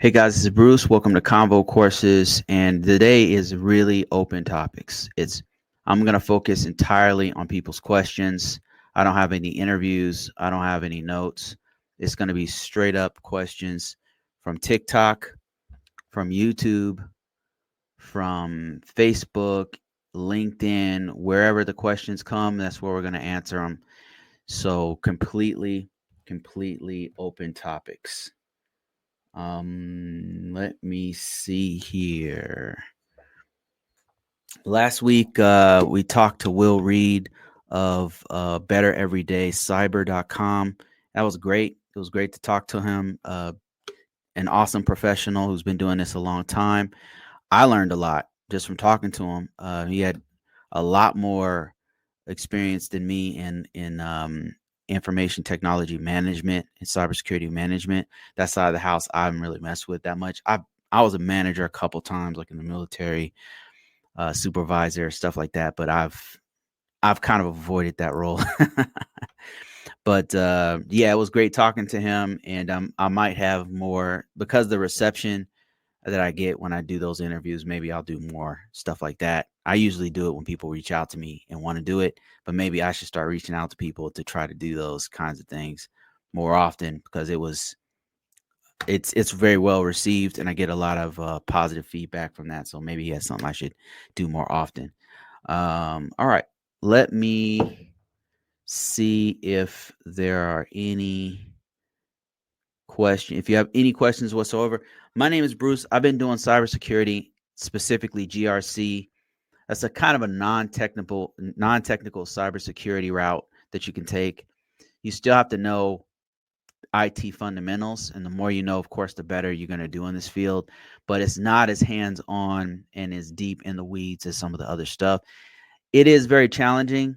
Hey guys, this is Bruce. Welcome to Convocourses, and today is really open topics. I'm going to focus entirely on people's questions. I don't have any interviews. I don't have any notes. It's going to be straight up questions from TikTok, from YouTube, from Facebook, LinkedIn, wherever the questions come, that's where we're going to answer them. So completely open topics. Let me see here. Last week, we talked to Will Reed of bettereverydaycyber.com. That was great. It was great to talk to him. An awesome professional who's been doing this a long time. I learned a lot just from talking to him. He had a lot more experience than me in information technology management and cybersecurity management. That side of the house I haven't really messed with that much. I was a manager a couple times, like in the military, supervisor, stuff like that. But I've kind of avoided that role. But yeah, it was great talking to him, and I might have more because the reception that I get when I do those interviews. Maybe I'll do more stuff like that. I usually do it when people reach out to me and want to do it, but maybe I should start reaching out to people to try to do those kinds of things more often because it's very well received and I get a lot of positive feedback from that. So maybe that's something I should do more often. All right, let me see if there are any question. If you have any questions whatsoever, my name is Bruce. I've been doing cybersecurity, specifically GRC. That's a kind of a non-technical cybersecurity route that you can take. You still have to know IT fundamentals, and the more you know, of course, the better you're going to do in this field. But it's not as hands-on and as deep in the weeds as some of the other stuff. It is very challenging.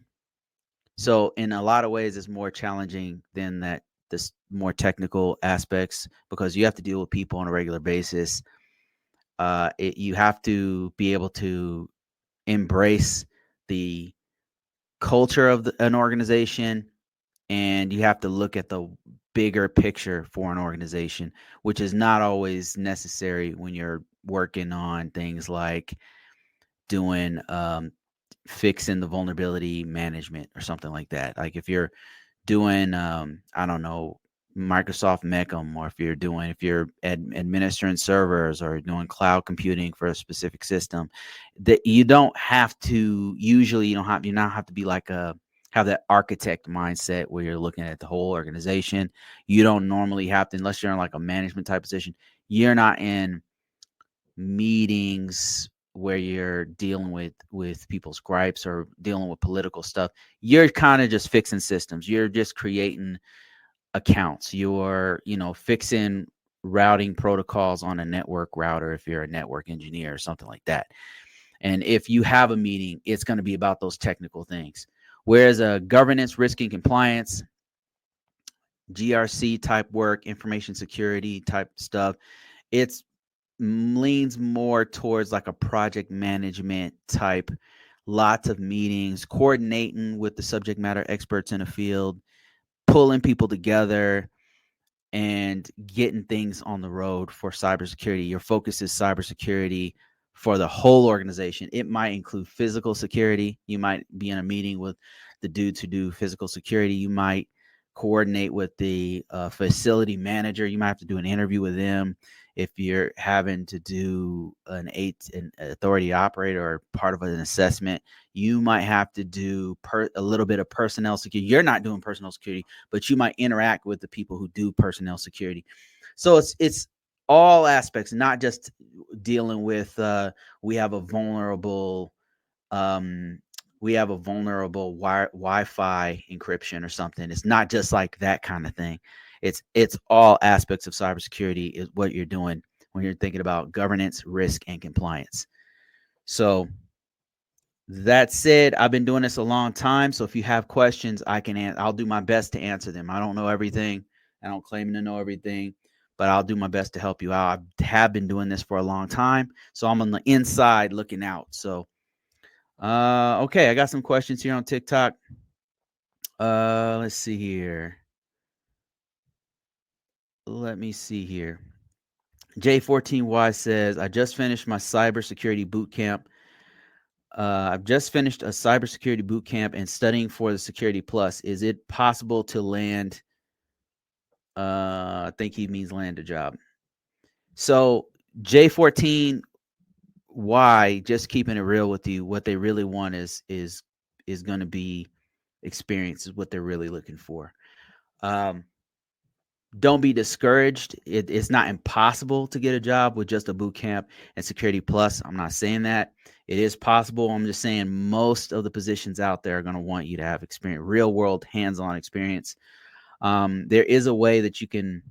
So in a lot of ways, it's more challenging than this more technical aspects because you have to deal with people on a regular basis. You have to be able to embrace the culture of an organization, and you have to look at the bigger picture for an organization, which is not always necessary when you're working on things like doing fixing the vulnerability management or something like that. Like if you're doing I don't know, Microsoft Mecum, or if you're administering servers or doing cloud computing for a specific system, that you don't have to usually you not have to be like a have that architect mindset where you're looking at the whole organization. You don't normally have to, unless you're in like a management type position. You're not in meetings where you're dealing with people's gripes or dealing with political stuff. You're kind of just fixing systems. You're just creating accounts. You're, fixing routing protocols on a network router if you're a network engineer or something like that. And if you have a meeting, it's going to be about those technical things. Whereas a governance, risk, and compliance, GRC type work, information security type stuff, it's leans more towards like a project management type, lots of meetings, coordinating with the subject matter experts in the field, pulling people together and getting things on the road for cybersecurity. Your focus is cybersecurity for the whole organization. It might include physical security. You might be in a meeting with the dudes who do physical security. You might coordinate with the facility manager. You might have to do an interview with them. If you're having to do an authority operator or part of an assessment, you might have to do a little bit of personnel security. You're not doing personnel security, but you might interact with the people who do personnel security. So it's all aspects, not just dealing with we have a vulnerable um, Wi-Fi encryption or something. It's not just like that kind of thing. It's all aspects of cybersecurity is what you're doing when you're thinking about governance, risk, and compliance. So that said, I've been doing this a long time. So if you have questions, I'll do my best to answer them. I don't know everything. I don't claim to know everything, but I'll do my best to help you out. I have been doing this for a long time, so I'm on the inside looking out. So okay, I got some questions here on TikTok. Let's see here. Let me see here. J14Y says, I just finished my cybersecurity boot camp. I've just finished a cybersecurity boot camp and studying for the Security Plus. Is it possible to land? I think he means land a job. So J14Y, just keeping it real with you, what they really want is going to be experience is what they're really looking for. Um, don't be discouraged. It's not impossible to get a job with just a boot camp and Security Plus. I'm not saying that. It is possible. I'm just saying most of the positions out there are going to want you to have experience, real world, hands on experience. There is a way that you can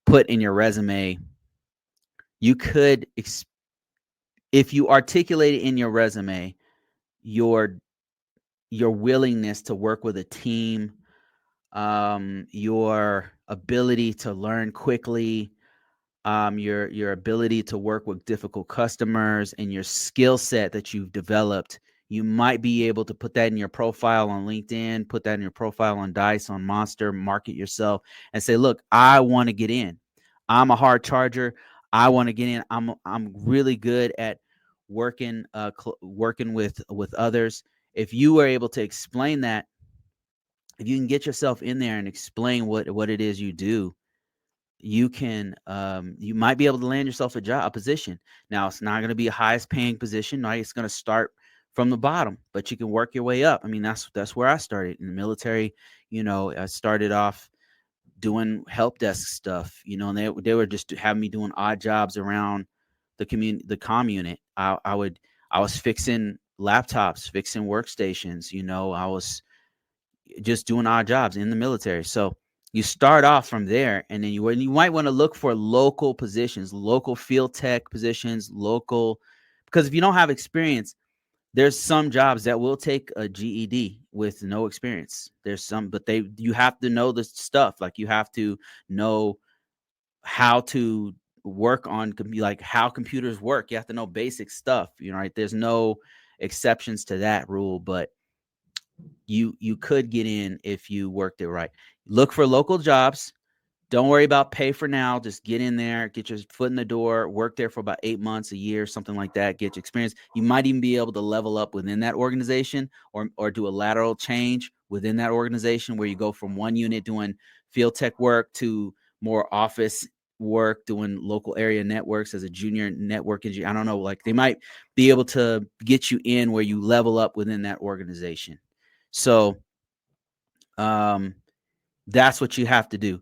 put in your resume. You could, if you articulate it in your resume, your your willingness to work with a team, your ability to learn quickly, your ability to work with difficult customers, and your skill set that you've developed. You might be able to put that in your profile on LinkedIn, put that in your profile on Dice, on Monster, market yourself, and say, "Look, I want to get in. I'm a hard charger. I want to get in. I'm really good at working with others." If you were able to explain that, if you can get yourself in there and explain what it is you do, you can you might be able to land yourself a position. Now it's not going to be a highest paying position, right? It's going to start from the bottom, but you can work your way up. I mean, that's where I started in the military. I started off doing help desk stuff, and they were just having me doing odd jobs around the comm unit. I was fixing laptops, fixing workstations. I was just doing odd jobs in the military. So you start off from there, and then you might want to look for local positions, local field tech positions, local, because if you don't have experience, there's some jobs that will take a GED with no experience. There's some, but you have to know the stuff. Like you have to know how to work on like how computers work. You have to know basic stuff, right? There's no exceptions to that rule, but you could get in if you worked it right. Look for local jobs. Don't worry about pay for now. Just get in there, get your foot in the door, work there for about 8 months, a year, something like that. Get your experience. You might even be able to level up within that organization, or do a lateral change within that organization where you go from one unit doing field tech work to more office work, doing local area networks as a junior network engineer. I don't know. Like they might be able to get you in where you level up within that organization. So um, that's what you have to do.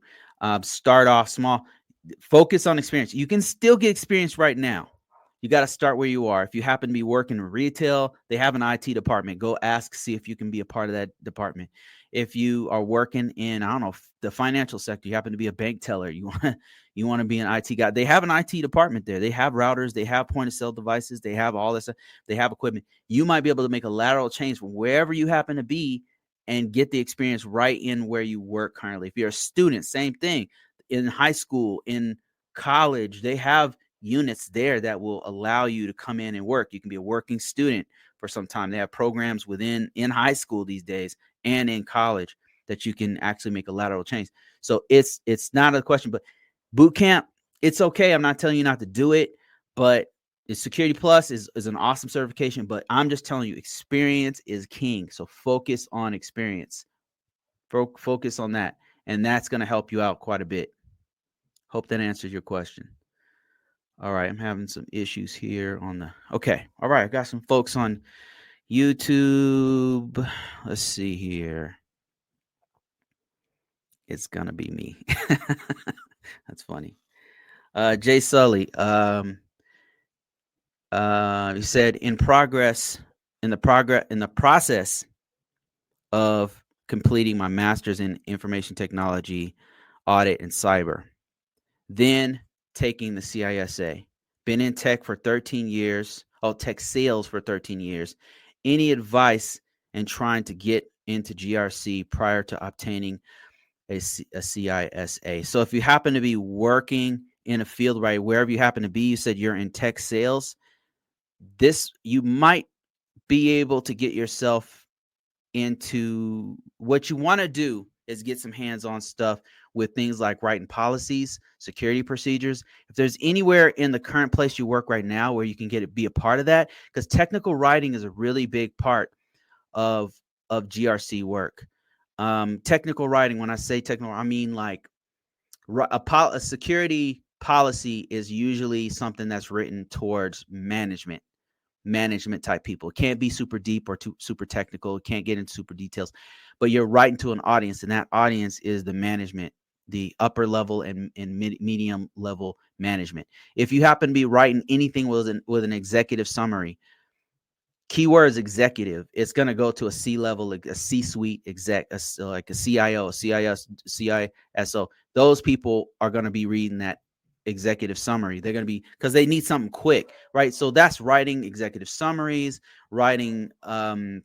Start off small. Focus on experience. You can still get experience right now. You got to start where you are. If you happen to be working in retail, they have an IT department. Go ask, see if you can be a part of that department. If you are working in, I don't know, the financial sector, you happen to be a bank teller, you want to be an IT guy. They have an IT department there. They have routers, they have point of sale devices, they have all this, they have equipment. You might be able to make a lateral change from wherever you happen to be and get the experience right in where you work currently. If you're a student, same thing. In high school, in college, they have units there that will allow you to come in and work. You can be a working student for some time. They have programs in high school these days and in college that you can actually make a lateral change. So it's not a question, but boot camp, it's okay. I'm not telling you not to do it, but the Security Plus is an awesome certification, but I'm just telling you, experience is king. So focus on experience. Focus on that, and that's going to help you out quite a bit. Hope that answers your question. All right, I'm having some issues here on the. Okay, all right, I got some folks on YouTube. Let's see here. It's gonna be me. That's funny. Jay Sully. He said in the process of completing my master's in information technology, audit, and cyber, then taking the CISA. Been in tech for 13 years. Oh, tech sales for 13 years. Any advice in trying to get into GRC prior to obtaining a CISA? So if you happen to be working in a field, right, wherever you happen to be, you said you're in tech sales, you might be able to get yourself into what you want to do is get some hands-on stuff with things like writing policies, security procedures. If there's anywhere in the current place you work right now where you can be a part of that, because technical writing is a really big part of GRC work. Technical writing, when I say technical, I mean like a security policy is usually something that's written towards management type people. It can't be super deep or too super technical. It can't get into super details, but you're writing to an audience, and that audience is the management, the upper level and medium level management. If you happen to be writing anything with an executive summary, keywords executive, it's going to go to a C-level, like a C-suite exec, like a CIO, CISO. Those people are going to be reading that executive summary. They're going to be, because they need something quick, right? So that's writing executive summaries, writing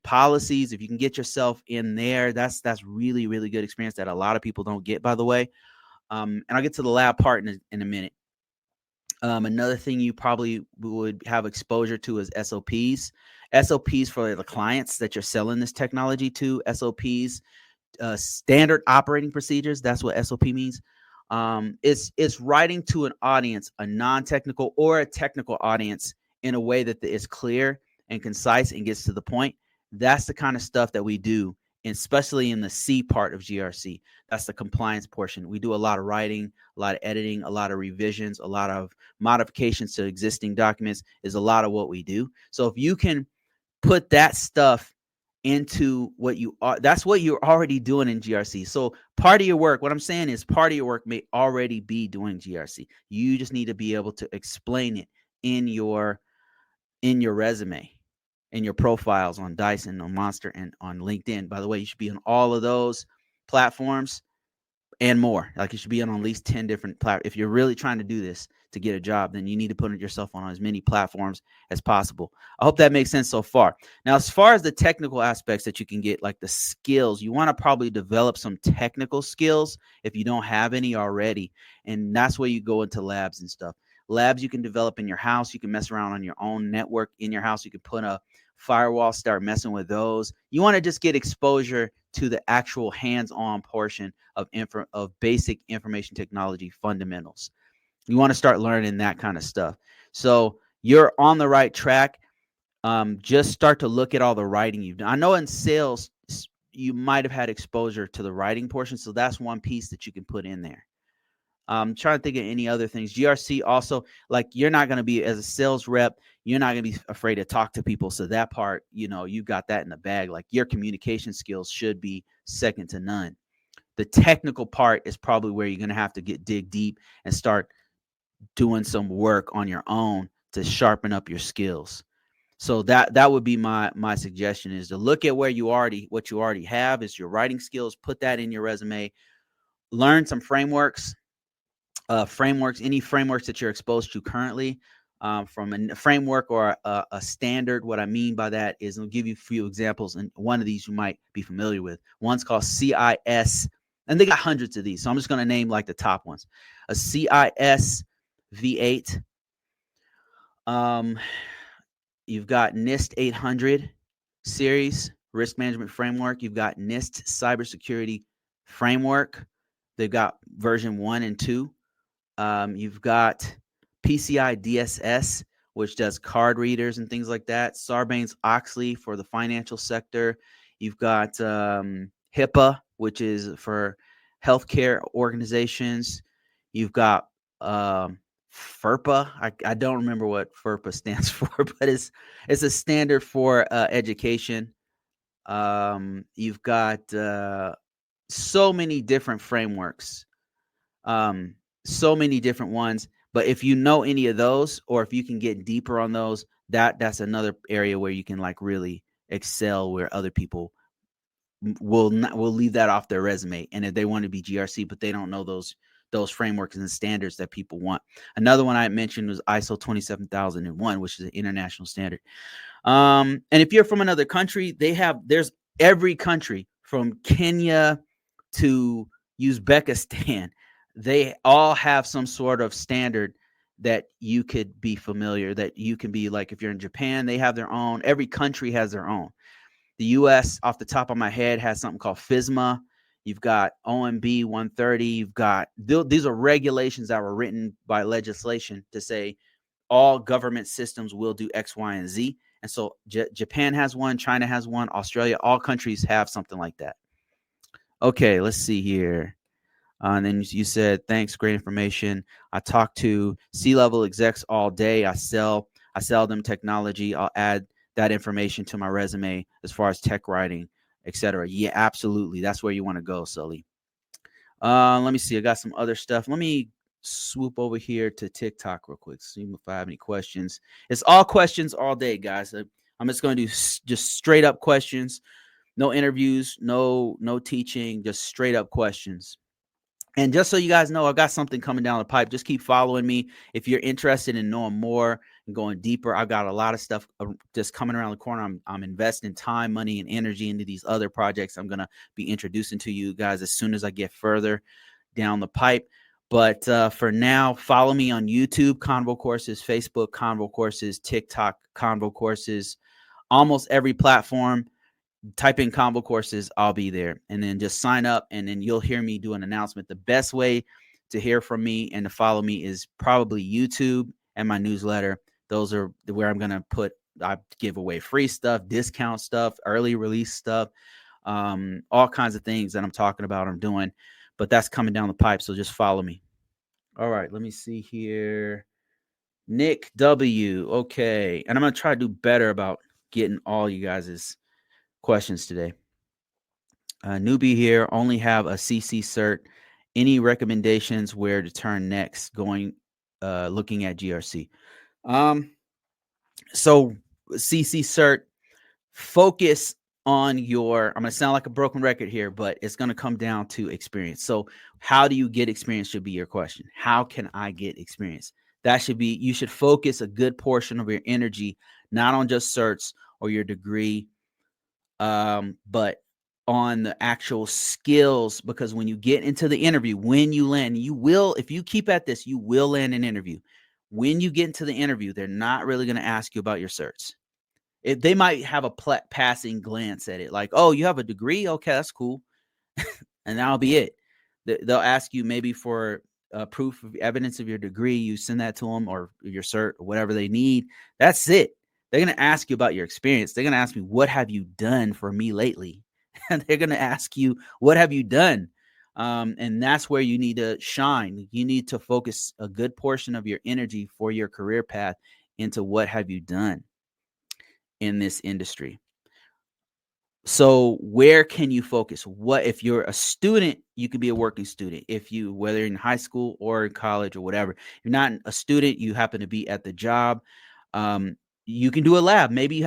policies. If you can get yourself in there, that's really, really good experience that a lot of people don't get, by the way. And I'll get to the lab part in a minute. Another thing you probably would have exposure to is SOPs. SOPs for the clients that you're selling this technology to. SOPs, standard operating procedures. That's what SOP means. It's writing to an audience, a non-technical or a technical audience, in a way that is clear and concise and gets to the point. That's the kind of stuff that we do, especially in the C part of GRC. That's the compliance portion. We do a lot of writing, a lot of editing, a lot of revisions, a lot of modifications to existing documents is a lot of what we do. So if you can put that stuff into what you are, that's what you're already doing in GRC. So part of your work, what I'm saying is part of your work may already be doing GRC. You just need to be able to explain it in your resume, in your profiles on Dyson, on Monster, and on LinkedIn. By the way, you should be on all of those platforms and more. Like, you should be on at least 10 different platforms. If you're really trying to do this to get a job, then you need to put yourself on as many platforms as possible. I hope that makes sense so far. Now, as far as the technical aspects that you can get, like the skills, you want to probably develop some technical skills if you don't have any already. And that's where you go into labs and stuff. Labs you can develop in your house. You can mess around on your own network in your house. You can put a firewall, start messing with those. You want to just get exposure to the actual hands-on portion of basic information technology fundamentals. You want to start learning that kind of stuff. So you're on the right track. Just start to look at all the writing you've done. I know in sales, you might have had exposure to the writing portion. So that's one piece that you can put in there. I'm trying to think of any other things. GRC also, like, you're not going to be, as a sales rep, you're not going to be afraid to talk to people. So that part, you got that in the bag. Like, your communication skills should be second to none. The technical part is probably where you're going to have to dig deep and start doing some work on your own to sharpen up your skills. So that would be my suggestion, is to look at what you already have is your writing skills, put that in your resume, learn some frameworks, any frameworks that you're exposed to currently, from a framework or a standard. What I mean by that is, I'll give you a few examples, and one of these you might be familiar with. One's called CIS, and they got hundreds of these, so I'm just going to name like the top ones. A CIS V8. You've got NIST 800 series risk management framework. You've got NIST cybersecurity framework. They've got version 1 and 2. You've got PCI DSS, which does card readers and things like that. Sarbanes-Oxley for the financial sector. You've got HIPAA, which is for healthcare organizations. You've got FERPA. I don't remember what FERPA stands for, but it's a standard for education. You've got so many different frameworks. So many different ones, but if you know any of those, or if you can get deeper on those, that's another area where you can like really excel, where other people will leave that off their resume. And if they want to be GRC, but they don't know those frameworks and standards that people want. Another one I mentioned was ISO 27001, which is an international standard. And if you're from another country, there's every country from Kenya to Uzbekistan. They all have some sort of standard that you could be familiar, that you can be like, if you're in Japan, they have their own. Every country has their own. The US, off the top of my head, has something called FISMA. You've got OMB 130. You've got these are regulations that were written by legislation to say all government systems will do X, Y, and Z. And so Japan has one, China has one, Australia, all countries have something like that. Okay, let's see here. And then you said, thanks, great information. I talk to C-level execs all day. I sell them technology. I'll add that information to my resume as far as tech writing, etc. Yeah, absolutely. That's where you want to go, Sully. Let me see. I got some other stuff. Let me swoop over here to TikTok real quick. See if I have any questions. It's all questions all day, guys. I'm just going to do just straight up questions. No interviews, no teaching, just straight up questions. And just so you guys know, I've got something coming down the pipe. Just keep following me. If you're interested in knowing more and going deeper, I've got a lot of stuff just coming around the corner. I'm investing time, money, and energy into these other projects I'm going to be introducing to you guys as soon as I get further down the pipe. But for now, follow me on YouTube, Convocourses, Facebook, Convocourses, TikTok, Convocourses, almost every platform. Type in Convocourses, I'll be there. And then just sign up, and then you'll hear me do an announcement. The best way to hear from me and to follow me is probably YouTube and my newsletter. Those are where I'm going to I give away free stuff, discount stuff, early release stuff, all kinds of things that I'm talking about, I'm doing. But that's coming down the pipe, so just follow me. All right, let me see here. Nick W. Okay. And I'm going to try to do better about getting all you guys' questions today. Newbie here, only have a CC cert. Any recommendations where to turn next looking at GRC? So CC cert, focus on I'm going to sound like a broken record here, but it's going to come down to experience. So how do you get experience should be your question. How can I get experience? You should focus a good portion of your energy, not on just certs or your degree, but on the actual skills, because when you get into the interview, when you land, if you keep at this, you will land an interview. When you get into the interview, they're not really going to ask you about your certs. They might have a passing glance at it, like, oh, you have a degree? Okay, that's cool. And that'll be it. They'll ask you maybe for proof of evidence of your degree. You send that to them, or your cert, or whatever they need. That's it. They're going to ask you about your experience. They're going to ask me, what have you done for me lately? And they're going to ask you, what have you done? And that's where you need to shine. You need to focus a good portion of your energy for your career path into what have you done in this industry. So where can you focus? If you're a student, you can be a working student. Whether in high school or in college or whatever, if you're not a student, you happen to be at the job. You can do a lab. Maybe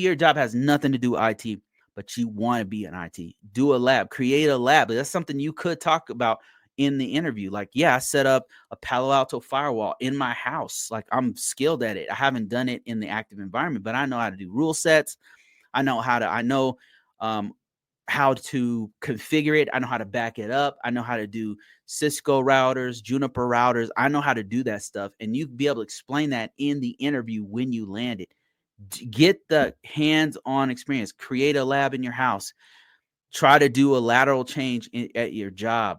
your job has nothing to do with IT, but you want to be in IT. Do a lab, create a lab. That's something you could talk about in the interview. Like, yeah, I set up a Palo Alto firewall in my house. Like, I'm skilled at it. I haven't done it in the active environment, but I know how to do rule sets. I know how to configure it. I know how to back it up. I know how to do Cisco routers, Juniper routers. I know how to do that stuff. And you be able to explain that in the interview when you land it. Get the hands-on experience. Create a lab in your house. Try to do a lateral change at your job.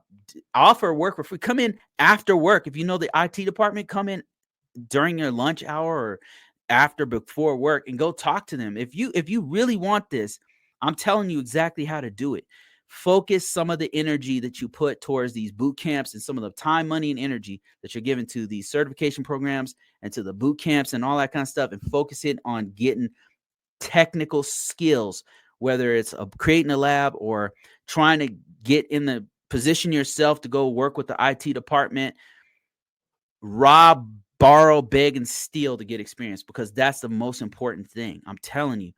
Offer work for free. Come in after work. If you know the IT department, come in during your lunch hour or before work, and go talk to them. If you really want this, I'm telling you exactly how to do it. Focus some of the energy that you put towards these boot camps, and some of the time, money, and energy that you're giving to these certification programs and to the boot camps and all that kind of stuff, and focus it on getting technical skills, whether it's creating a lab or trying to get in the position yourself to go work with the IT department. Rob, borrow, beg, and steal to get experience, because that's the most important thing. I'm telling you,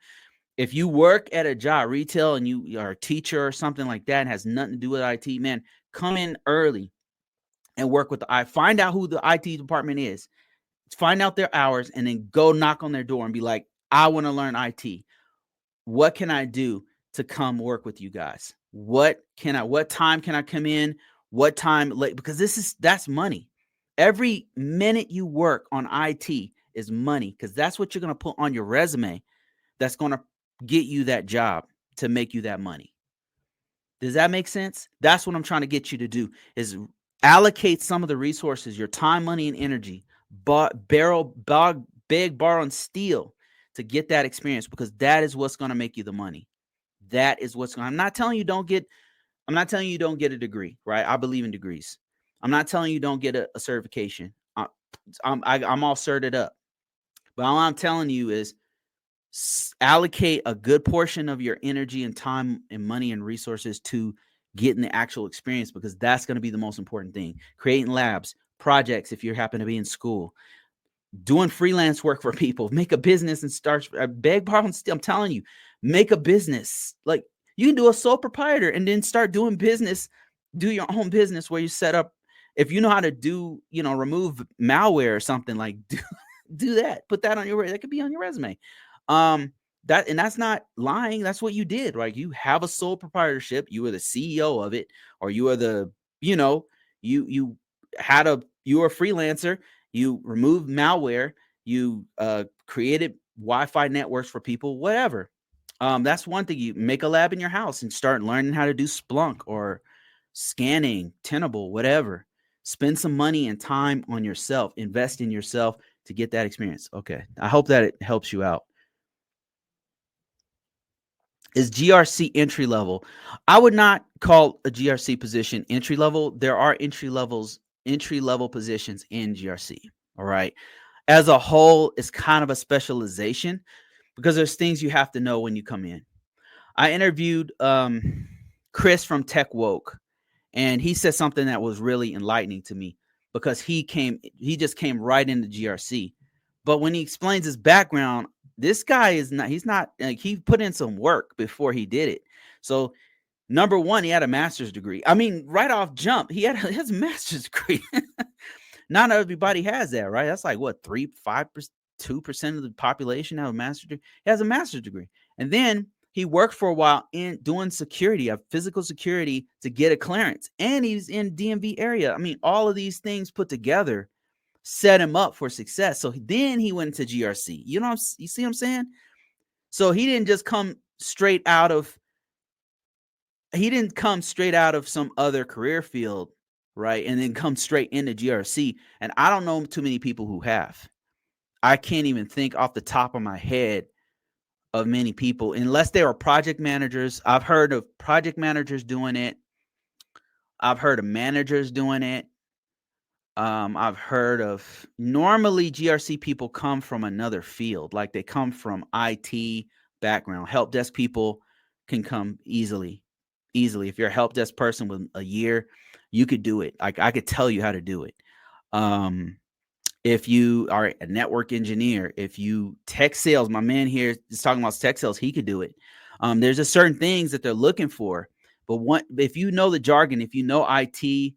if you work at a job, retail, and you are a teacher or something like that, and has nothing to do with IT, man, come in early and work with find out who the IT department is, find out their hours, and then go knock on their door and be like, I want to learn IT. What can I do to come work with you guys? What time can I come in? What time late? Because that's money. Every minute you work on IT is money, because that's what you're going to put on your resume. That's going to get you that job, to make you that money. Does that make sense? That's what I'm trying to get you to do, is allocate some of the resources, your time, money, and energy, beg, borrow, and steal to get that experience, because that is what's going to make you the money. That is what's going. I'm not telling you don't get. I'm not telling you don't get a degree, right? I believe in degrees. I'm not telling you don't get a certification. I'm all certed up, but all I'm telling you is allocate a good portion of your energy and time and money and resources to getting the actual experience, because that's going to be the most important thing. Creating labs, projects, if you happen to be in school, doing freelance work for people, make a business and start beg, borrow, and steal. I'm telling you, make a business. Like, you can do a sole proprietor and then start doing business, do your own business where you set up. If you know how to do, remove malware or something, like do that. Put that on that could be on your resume. That's not lying. That's what you did, right? You have a sole proprietorship. You were the CEO of it, or you are the, you were a freelancer. You removed malware. You created Wi-Fi networks for people, whatever. That's one thing. You make a lab in your house and start learning how to do Splunk or scanning, Tenable, whatever. Spend some money and time on yourself. Invest in yourself to get that experience. Okay. I hope that it helps you out. Is GRC entry level? I would not call a GRC position entry level. There are entry level positions in GRC. All right. As a whole, it's kind of a specialization, because there's things you have to know when you come in. I interviewed Chris from Tech Woke, and he said something that was really enlightening to me, because he just came right into GRC. But when he explains his background, this guy he's not like, he put in some work before he did it. So number one, he had a master's degree. I mean, right off jump, he has a master's degree. Not everybody has that, right? That's like what, 2% of the population have a master's degree. He has a master's degree. And then he worked for a while in doing security, physical security, to get a clearance. And he's in DMV area. I mean, all of these things put together set him up for success. So then he went into GRC. You see what I'm saying? So he didn't just come straight out of some other career field, right? And then come straight into GRC. And I don't know too many people who have. I can't even think off the top of my head of many people, unless they were project managers. I've heard of project managers doing it. I've heard of managers doing it. I've heard of, normally GRC people come from another field, like they come from IT background. Help desk people can come easily. If you're a help desk person with a year, you could do it. I could tell you how to do it. If you are a network engineer, if you tech sales, my man here is talking about tech sales, he could do it. There's just certain things that they're looking for. But if you know the jargon, if you know IT,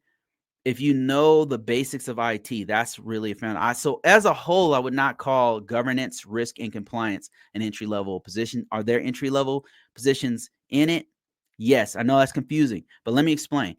if you know the basics of IT, that's really a fan. So as a whole, I would not call governance, risk, and compliance an entry-level position. Are there entry-level positions in it? Yes, I know that's confusing, but let me explain.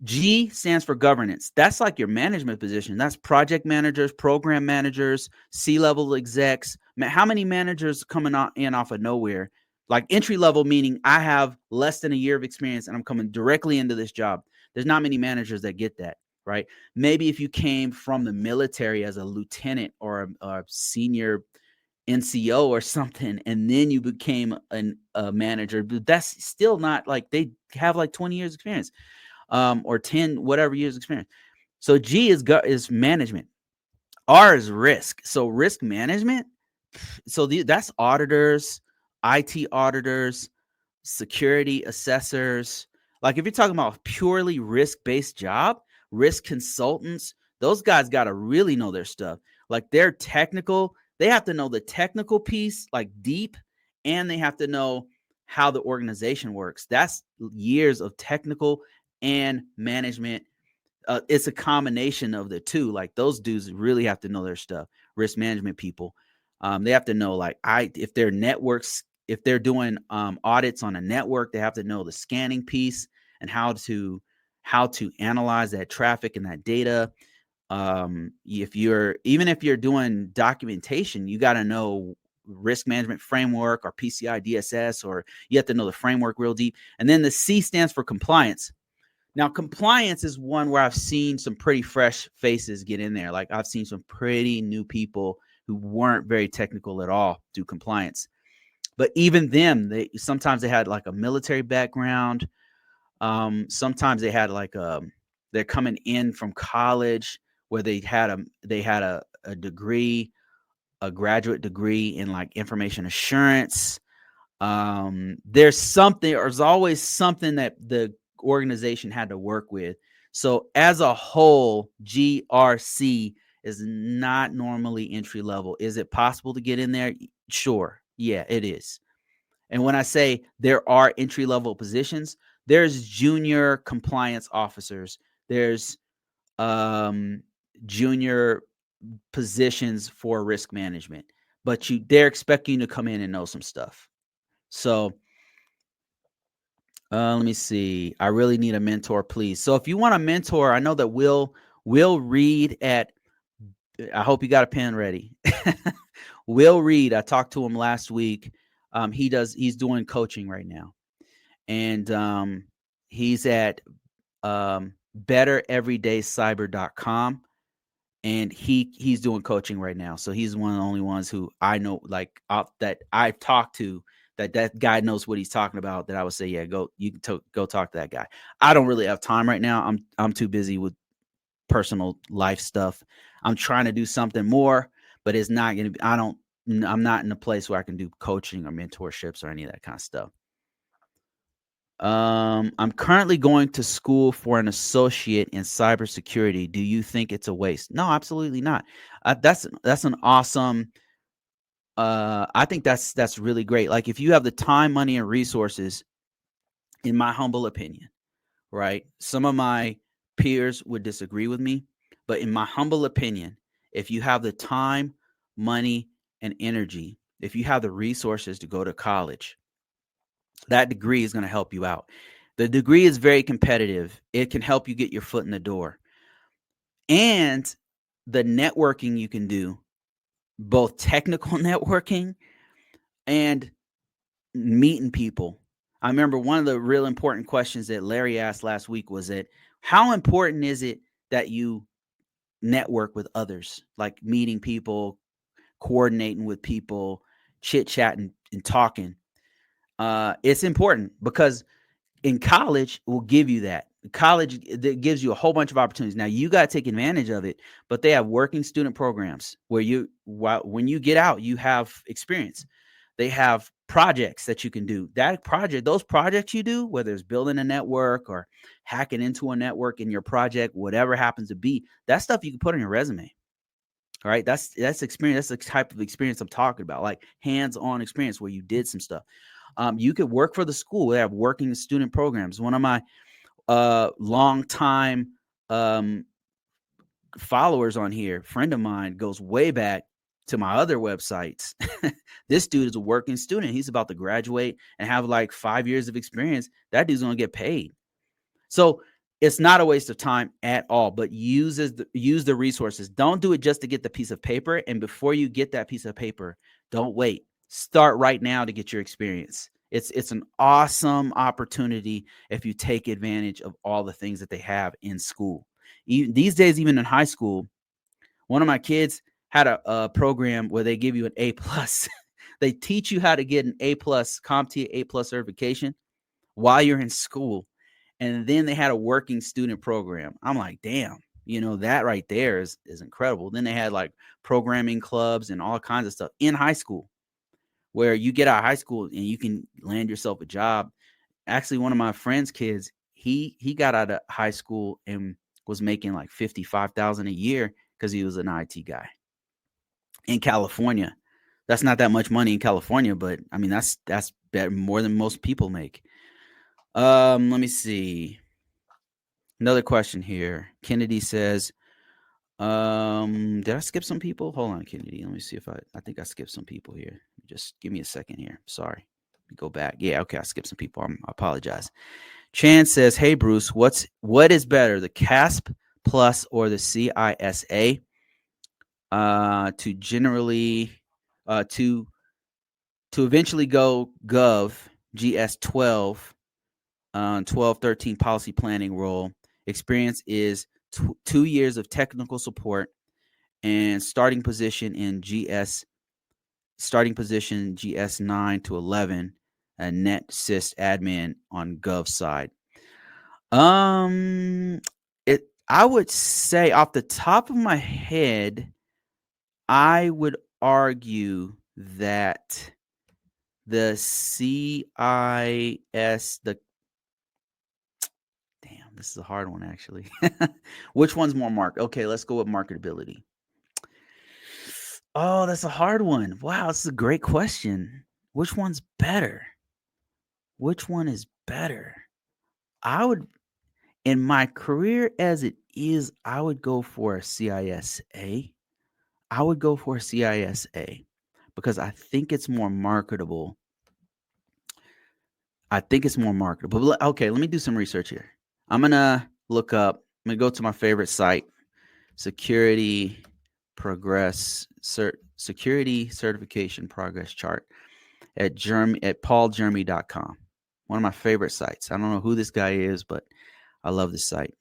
G stands for governance. That's like your management position. That's project managers, program managers, C-level execs. How many managers coming in off of nowhere? Like entry level, meaning I have less than a year of experience and I'm coming directly into this job. There's not many managers that get that, right? Maybe if you came from the military as a lieutenant or a senior NCO or something, and then you became a manager, but that's still not like, they have like 20 years experience. Or 10, whatever years experience. So G is management. R is risk. So risk management. So that's auditors, IT auditors, security assessors. Like if you're talking about a purely risk-based job, risk consultants, those guys got to really know their stuff. Like they're technical. They have to know the technical piece, like deep, and they have to know how the organization works. That's years of technical and management. It's a combination of the two. Like those dudes really have to know their stuff. Risk management people, they have to know, like, if their networks, if they're doing audits on a network, they have to know the scanning piece and how to analyze that traffic and that data. If you're doing documentation, you got to know risk management framework or PCI DSS, or you have to know the framework real deep. And then the C stands for compliance. Now, compliance is one where I've seen some pretty fresh faces get in there. Like I've seen some pretty new people who weren't very technical at all do compliance. But even them, sometimes they had like a military background. Sometimes they had like they're coming in from college where they had a degree, a graduate degree in like information assurance. There's always something that the organization had to work with. So as a whole, GRC is not normally entry level. Is it possible to get in there? Sure. Yeah, it is. And when I say there are entry level positions, there's junior compliance officers. There's junior positions for risk management, but they're expecting you to come in and know some stuff. So let me see. I really need a mentor, please. So if you want a mentor, I know that Will Reed at, I hope you got a pen ready. Will Reed, I talked to him last week. He's doing coaching right now. And he's at bettereverydaycyber.com. And he's doing coaching right now. So he's one of the only ones who I know, like that I've talked to, that guy knows what he's talking about, that I would say, yeah, go talk to that guy. I don't really have time right now. I'm too busy with personal life stuff. I'm trying to do something more, but it's not going to be, I'm not in a place where I can do coaching or mentorships or any of that kind of stuff. I'm currently going to school for an associate in cybersecurity. Do you think it's a waste? No, absolutely not. That's an awesome. I think that's really great. Like if you have the time, money, and resources, in my humble opinion, right? Some of my peers would disagree with me, but in my humble opinion, if you have the time, money, and energy, if you have the resources to go to college, that degree is going to help you out. The degree is very competitive. It can help you get your foot in the door. And the networking you can do, both technical networking and meeting people. I remember one of the real important questions that Larry asked last week was that how important is it that you network with others, like meeting people, coordinating with people, chit-chatting and talking? It's important because in college will give you that. College that gives you a whole bunch of opportunities. Now you got to take advantage of it, but they have working student programs where when you get out, you have experience. They have projects that you can do. Those projects you do, whether it's building a network or hacking into a network in your project, whatever happens to be, that stuff you can put on your resume. All right. That's experience. That's the type of experience I'm talking about, like hands-on experience where you did some stuff. You could work for the school. They have working student programs. One of my long time followers on here, friend of mine, goes way back to my other websites. This dude is a working student. He's about to graduate and have like 5 years of experience. That dude's going to get paid. So it's not a waste of time at all, but use the resources. Don't do it just to get the piece of paper. And before you get that piece of paper, don't wait. Start right now to get your experience. It's an awesome opportunity if you take advantage of all the things that they have in school. These days, even in high school, one of my kids had a program where they give you an A+. They teach you how to get an A+, CompTIA A+ certification while you're in school. And then they had a working student program. I'm like, damn, that right there is incredible. Then they had like programming clubs and all kinds of stuff in high school, where you get out of high school and you can land yourself a job. Actually, one of my friend's kids, he got out of high school and was making like $55,000 a year because he was an IT guy in California. That's not that much money in California, but I mean that's better, more than most people make. Let me see. Another question here. Kennedy says, did I skip some people? Hold on, Kennedy. Let me see if I think I skipped some people here. Just give me a second here. Sorry. Go back. Yeah, okay, I skipped some people. I apologize. Chan says, hey, Bruce, what is better, the CASP Plus or the CISA? To to eventually go Gov, GS 12, 1213 policy planning role. Experience is 2 years of technical support and starting position GS 9 to 11, a net sys admin on Gov side. I would say off the top of my head, I would argue that the CIS, damn, this is a hard one actually. Which one's more Okay, let's go with marketability. Oh, that's a hard one. Wow, this is a great question. Which one's better? Which one is better? I would, in my career as it is, I would go for a CISA. I would go for a CISA because I think it's more marketable. Okay, let me do some research here. I'm going to look up, I'm going to go to my favorite site, Security Certification Progress Chart at pauljeremy.com. One of my favorite sites. I don't know who this guy is, but I love this site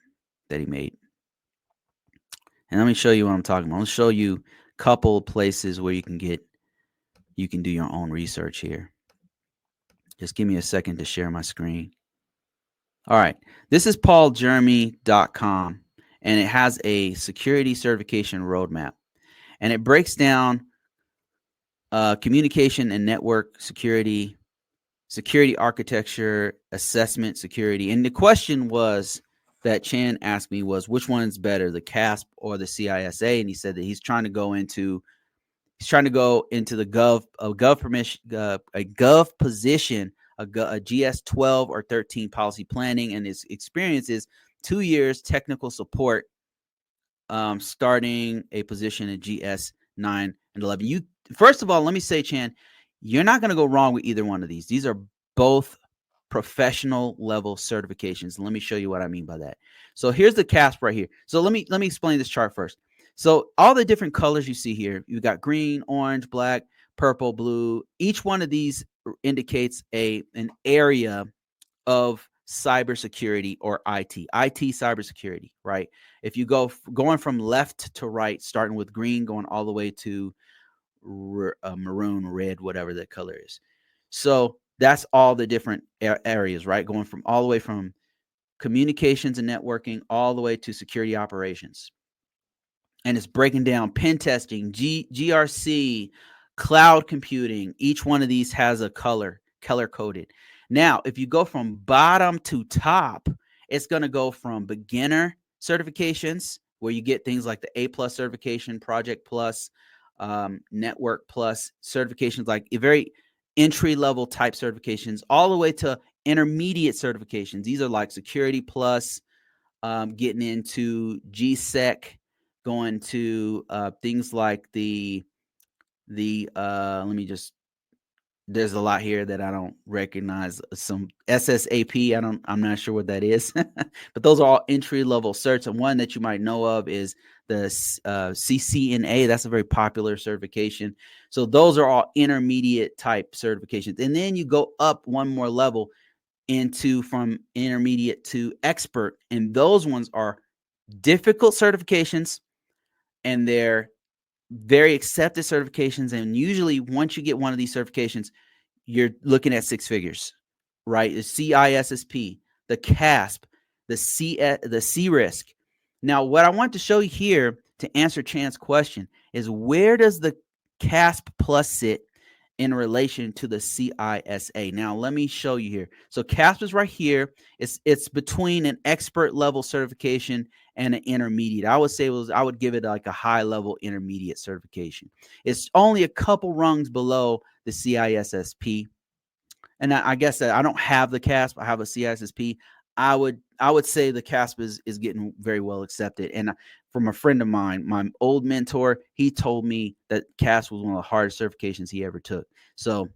that he made. And let me show you what I'm talking about. I'll show you a couple of places where you can do your own research here. Just give me a second to share my screen. All right. This is pauljeremy.com, and it has a security certification roadmap. And it breaks down communication and network security, security architecture, assessment security. And the question was that Chan asked me was, which one's better, the CASP or the CISA? And he said that he's trying to go into the gov position, a GS 12 or 13 policy planning, and his experience is 2 years technical support, starting a position at GS 9 and 11. First of all, let me say, Chan, you're not going to go wrong with either one of these. These are both professional level certifications. Let me show you what I mean by that. So here's the CASP right here. So let me explain this chart first. So all the different colors you see here, you've got green, orange, black, purple, blue. Each one of these indicates an area of cybersecurity or IT cybersecurity, right? If you going from left to right, starting with green, going all the way to maroon, red, whatever the color is. So that's all the different areas, right? Going from all the way from communications and networking all the way to security operations. And it's breaking down pen testing, GRC, cloud computing. Each one of these has a color coded. Now, if you go from bottom to top, it's going to go from beginner certifications, where you get things like the A+ certification, Project Plus, Network Plus certifications, like very entry-level type certifications, all the way to intermediate certifications. These are like Security Plus, getting into GSEC, going to things like there's a lot here that I don't recognize. Some SSAP, I'm not sure what that is, but those are all entry level certs. And one that you might know of is the CCNA. That's a very popular certification. So those are all intermediate type certifications. And then you go up one more level from intermediate to expert. And those ones are difficult certifications, and they're very accepted certifications. And usually once you get one of these certifications, you're looking at 6 figures, right? The CISSP, the CASP, the CRISC. Now, what I want to show you here to answer Chan's question is, where does the CASP Plus sit in relation to the CISA? Now, let me show you here. So CASP is right here. It's between an expert level certification and an intermediate. I would say I would give it like a high level intermediate certification. It's only a couple rungs below the CISSP. And I guess that I don't have the CASP. I have a CISSP. I would say the CASP is getting very well accepted. And from a friend of mine, my old mentor, he told me that CASP was one of the hardest certifications he ever took. So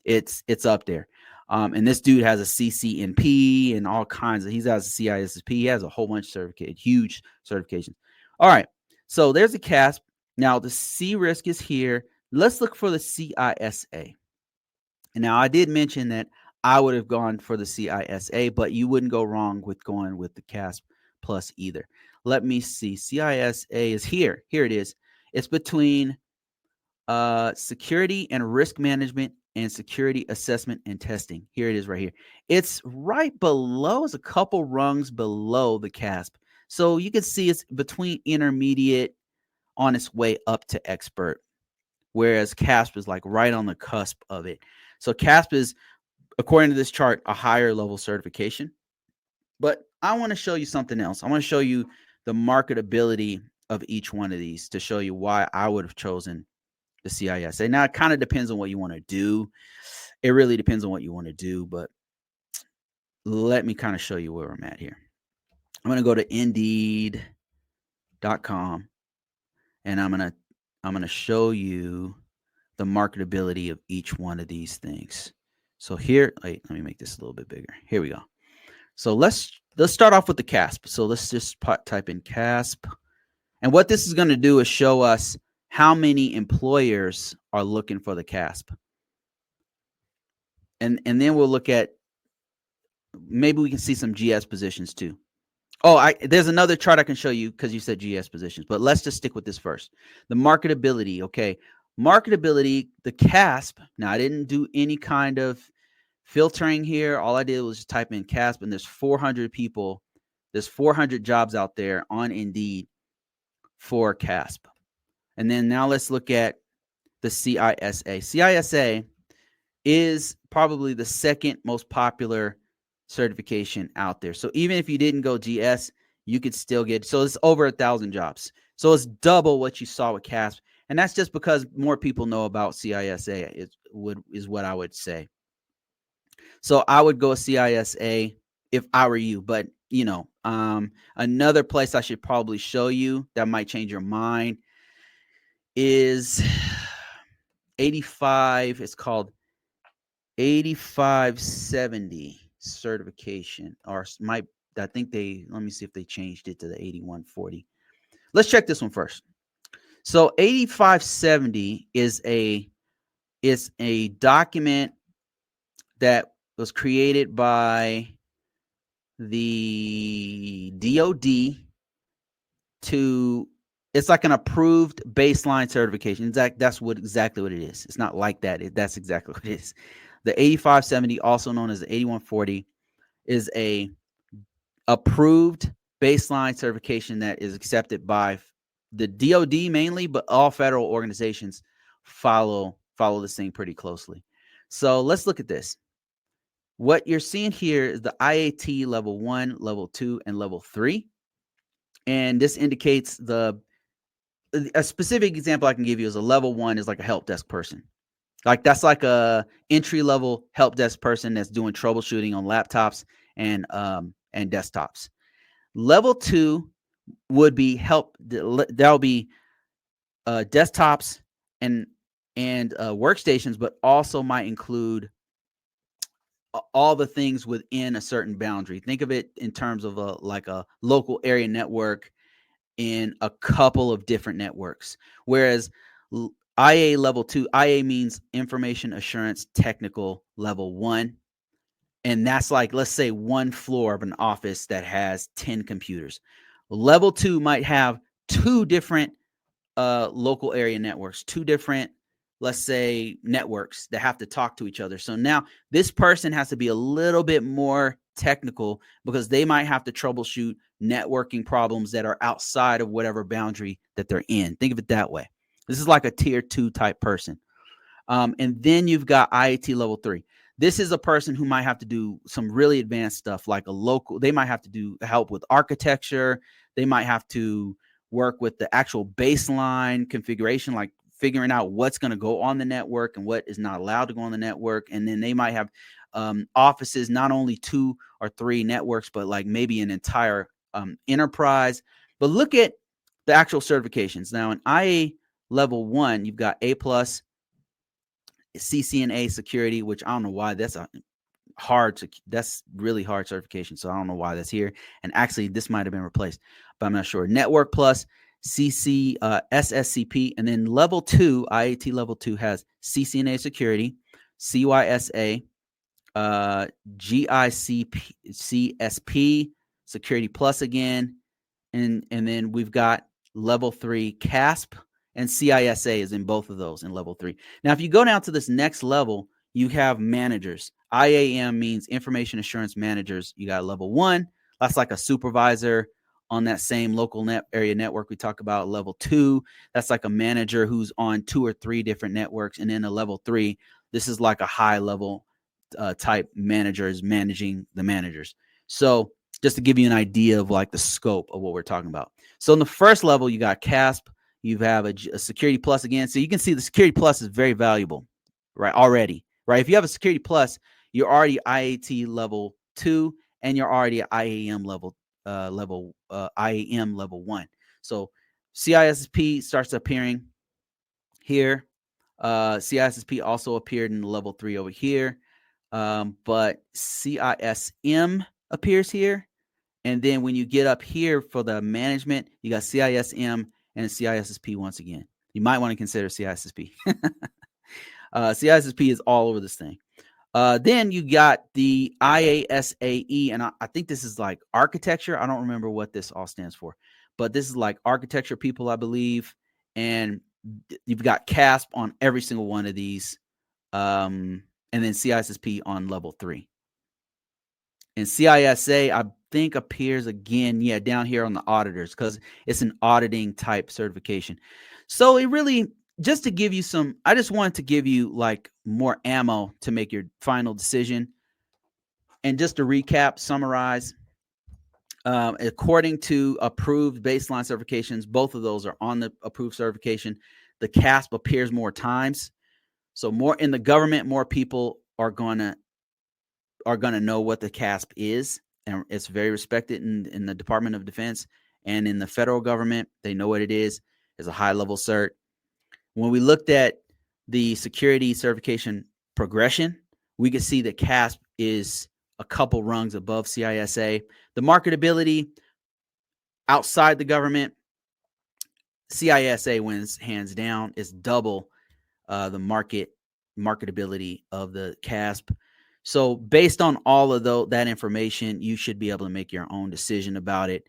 it's up there. And this dude has a CCNP and all kinds of, he has a CISSP. He has a whole bunch of huge certifications. All right. So there's a CASP. Now the CRISC is here. Let's look for the CISA. And now I did mention that I would have gone for the CISA, but you wouldn't go wrong with going with the CASP Plus either. Let me see. CISA is here. Here it is. It's between security and risk management and security assessment and testing. Here it is right here. It's right below, it's a couple rungs below the CASP. So you can see it's between intermediate on its way up to expert, whereas CASP is like right on the cusp of it. So CASP is, according to this chart, a higher level certification. But I want to show you something else. I want to show you the marketability of each one of these to show you why I would have chosen the CISA. Now, it kind of depends on what you want to do. It really depends on what you want to do, but let me kind of show you where I'm at here. I'm going to go to Indeed.com, and I'm going to show you the marketability of each one of these things. So here, wait, let me make this a little bit bigger. Here we go. So let's start off with the CASP. So let's just type in CASP. And what this is going to do is show us how many employers are looking for the CASP. And then we'll look at, maybe we can see some GS positions too. Oh, there's another chart I can show you because you said GS positions, but let's just stick with this first. The marketability, okay. Marketability, the CASP. Now, I didn't do any kind of filtering here. All I did was just type in CASP, and there's 400 people. There's 400 jobs out there on Indeed for CASP. And then now let's look at the CISA. CISA is probably the second most popular certification out there. So even if you didn't go GS, you could still get, so it's over 1,000 jobs. So it's double what you saw with CASP. And that's just because more people know about CISA is what I would say. So I would go CISA if I were you. But, you know, another place I should probably show you that might change your mind is 85. It's called 8570 certification, or I think let me see if they changed it to the 8140. Let's check this one first. So 8570 is a document that was created by the DOD it's like an approved baseline certification. That's exactly what it is. It's not like that. That's exactly what it is. The 8570, also known as the 8140, is a approved baseline certification that is accepted by the DOD mainly, but all federal organizations follow this thing pretty closely. So let's look at this. What you're seeing here is the IAT level 1, level 2, and level 3. And this indicates a specific example I can give you is a level 1 is like a help desk person. Like that's like a entry-level help desk person that's doing troubleshooting on laptops and desktops. Level 2 would be that'll be desktops and workstations, but also might include all the things within a certain boundary. Think of it in terms of like a local area network in a couple of different networks. Whereas IA level 2, IA means information assurance technical level 1. And that's like, let's say, one floor of an office that has 10 computers. Level 2 might have 2 different local area networks, 2 different, let's say, networks that have to talk to each other. So now this person has to be a little bit more technical because they might have to troubleshoot networking problems that are outside of whatever boundary that they're in. Think of it that way. This is like a tier 2 type person. And then you've got IAT level 3. This is a person who might have to do some really advanced stuff, like they might have to do help with architecture. They might have to work with the actual baseline configuration, like figuring out what's going to go on the network and what is not allowed to go on the network. And then they might have offices, not only 2 or 3 networks, but like maybe an entire enterprise. But look at the actual certifications. Now in IA level 1, you've got A+, CCNA security, which I don't know why that's that's really hard certification. So I don't know why that's here. And actually this might've been replaced, but I'm not sure. Network Plus, SSCP, and then level 2, IAT level 2 has CCNA security, CYSA, GICSP, Security Plus again, and then we've got level 3 CASP, and CISA is in both of those in level 3. Now, if you go down to this next level, you have managers. IAM means Information Assurance Managers. You got level 1. That's like a supervisor on that same local area network we talk about. Level 2, that's like a manager who's on 2 or 3 different networks. And then a level 3, this is like a high level type manager is managing the managers. So just to give you an idea of like the scope of what we're talking about. So in the first level, you got CASP, you have a Security Plus again. So you can see the Security Plus is very valuable, right? Already, right? If you have a Security Plus, you're already IAT level 2, and you're already at IAM level 1. So CISSP starts appearing here. CISSP also appeared in level 3 over here. But CISM appears here. And then when you get up here for the management, you got CISM and CISSP once again. You might want to consider CISSP. CISSP is all over this thing. Then you got the IASAE, and I think this is like architecture. I don't remember what this all stands for, but this is like architecture people, I believe. And you've got CASP on every single one of these. And then CISSP on level 3. And CISA, I think, appears again, down here on the auditors, because it's an auditing type certification. So it really, just to give you I just wanted to give you like more ammo to make your final decision. And just to recap, summarize, according to approved baseline certifications, both of those are on the approved certification. The CASP appears more times. So more in the government, more people are going to know what the CASP is, and it's very respected in the Department of Defense, and in the federal government, they know what it is. It's a high-level cert. When we looked at the security certification progression, we could see that CASP is a couple rungs above CISA. The marketability outside the government, CISA wins hands down. It's double the marketability of the CASP. So based on all of that information, you should be able to make your own decision about it.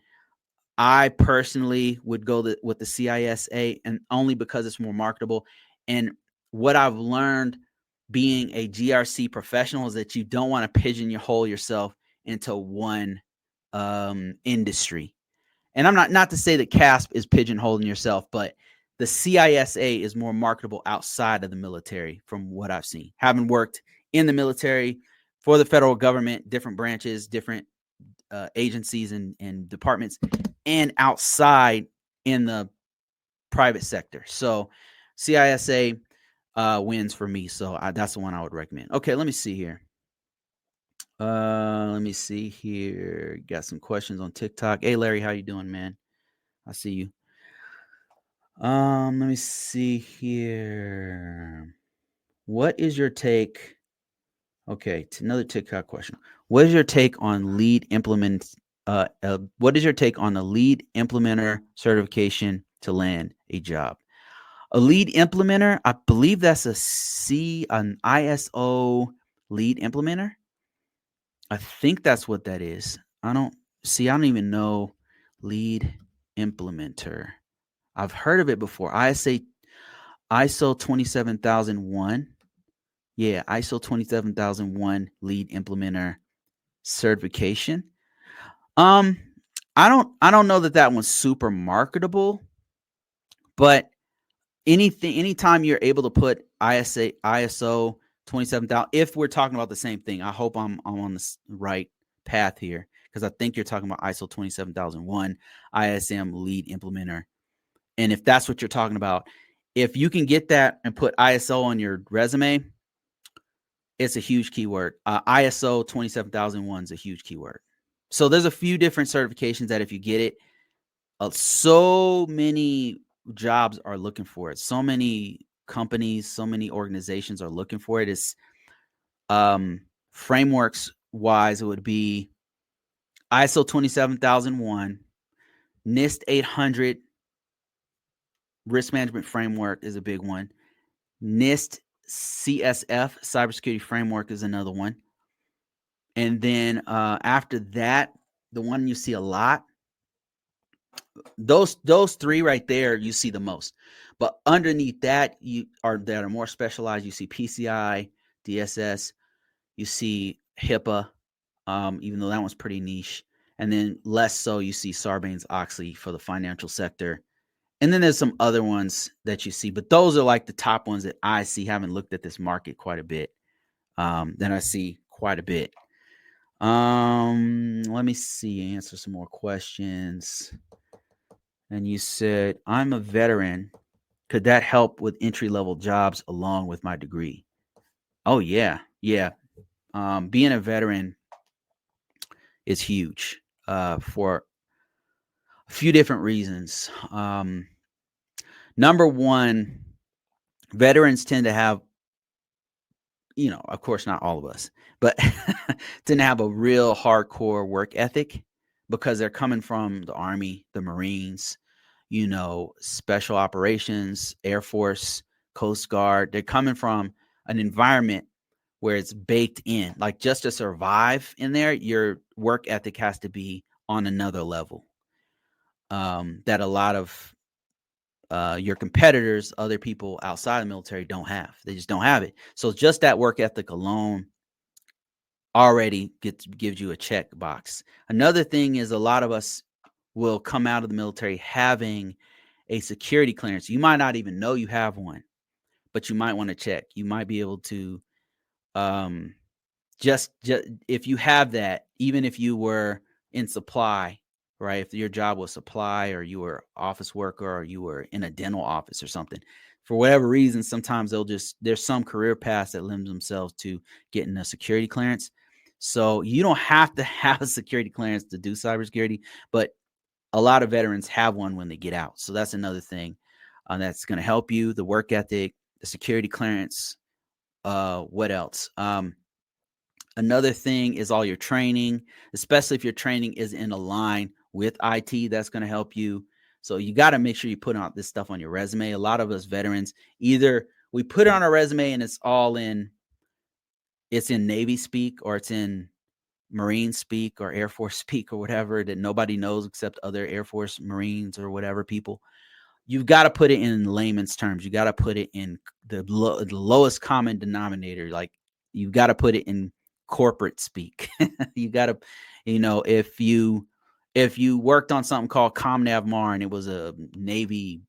I personally would go with the CISA, and only because it's more marketable. And what I've learned being a GRC professional is that you don't want to pigeonhole yourself into one industry. And I'm not to say that CASP is pigeonholing yourself, but the CISA is more marketable outside of the military from what I've seen. Having worked in the military for the federal government, different branches, different agencies and departments, and outside in the private sector. So CISA wins for me. So that's the one I would recommend. Okay, let me see here. Got some questions on TikTok. Hey, Larry, how you doing, man? I see you. Let me see here. What is your take? Okay, another TikTok question. What is your take on lead implement? What is your take on the lead implementer certification to land a job? A lead implementer, I believe that's an ISO lead implementer. I think that's what that is. I don't even know lead implementer. I've heard of it before. ISO 27001. Yeah, ISO 27001 lead implementer certification. I don't know that one's super marketable, but anytime you're able to put ISO 27000, if we're talking about the same thing, I hope I'm on the right path here, because I think you're talking about ISO 27001 ISM lead implementer. And if that's what you're talking about, if you can get that and put ISO on your resume, it's a huge keyword. ISO 27001 is a huge keyword. So there's a few different certifications that if you get it, so many jobs are looking for it. So many companies, so many organizations are looking for it. It's frameworks wise, it would be ISO 27001, NIST 800 risk management framework is a big one. NIST CSF, Cybersecurity Framework, is another one. And then after that, the one you see a lot, those three right there, you see the most. But underneath that, that are more specialized, you see PCI, DSS, you see HIPAA, even though that one's pretty niche. And then less so, you see Sarbanes-Oxley for the financial sector. And then there's some other ones that you see, but those are like the top ones that I see, having looked at this market quite a bit. Then I see quite a bit. Let me see, answer some more questions. And you said, I'm a veteran. Could that help with entry-level jobs along with my degree? Oh, yeah. Yeah. Being a veteran is huge for a few different reasons. Number one, veterans tend to have, of course, not all of us, but tend to have a real hardcore work ethic because they're coming from the Army, the Marines, special operations, Air Force, Coast Guard. They're coming from an environment where it's baked in. Like, just to survive in there, your work ethic has to be on another level that a lot of your competitors, other people outside the military, don't have. They just don't have it. So just that work ethic alone already gives you a check box. Another thing is, a lot of us will come out of the military having a security clearance. You might not even know you have one, but you might want to check. You might be able to just if you have that, even if you were in supply, right? If your job was supply, or you were office worker, or you were in a dental office or something, for whatever reason, sometimes there's some career paths that lend themselves to getting a security clearance. So you don't have to have a security clearance to do cybersecurity, but a lot of veterans have one when they get out. So that's another thing that's going to help you: the work ethic, the security clearance. What else? Another thing is all your training, especially if your training is in a line with IT. That's going to help you. So you got to make sure you put out this stuff on your resume. A lot of us veterans, either we put it on our resume and it's in Navy speak, or it's in Marine speak, or Air Force speak, or whatever, that nobody knows except other Air Force, Marines, or whatever people. You've got to put it in layman's terms. You got to put it in the lowest common denominator. Like, you've got to put it in corporate speak. You got to, if you worked on something called ComNavMar and it was a Navy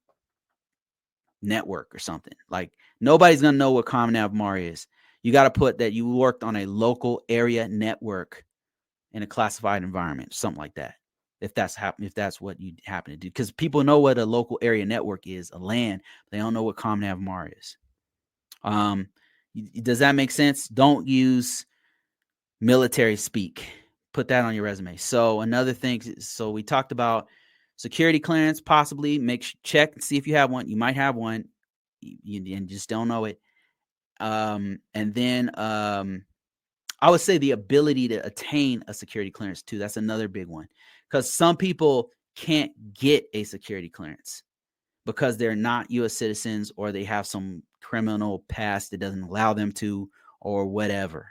network or something, like, nobody's going to know what ComNavMar is. You got to put that you worked on a local area network in a classified environment, something like that. If that's what you happen to do, because people know what a local area network is, a LAN. They don't know what ComNavMar is. Does that make sense? Don't use military speak. Put that on your resume. So another thing, so we talked about security clearance, possibly check and see if you have one. You might have one, and just don't know it. And then I would say the ability to attain a security clearance too. That's another big one, because some people can't get a security clearance because they're not U.S. citizens, or they have some criminal past that doesn't allow them to, or whatever.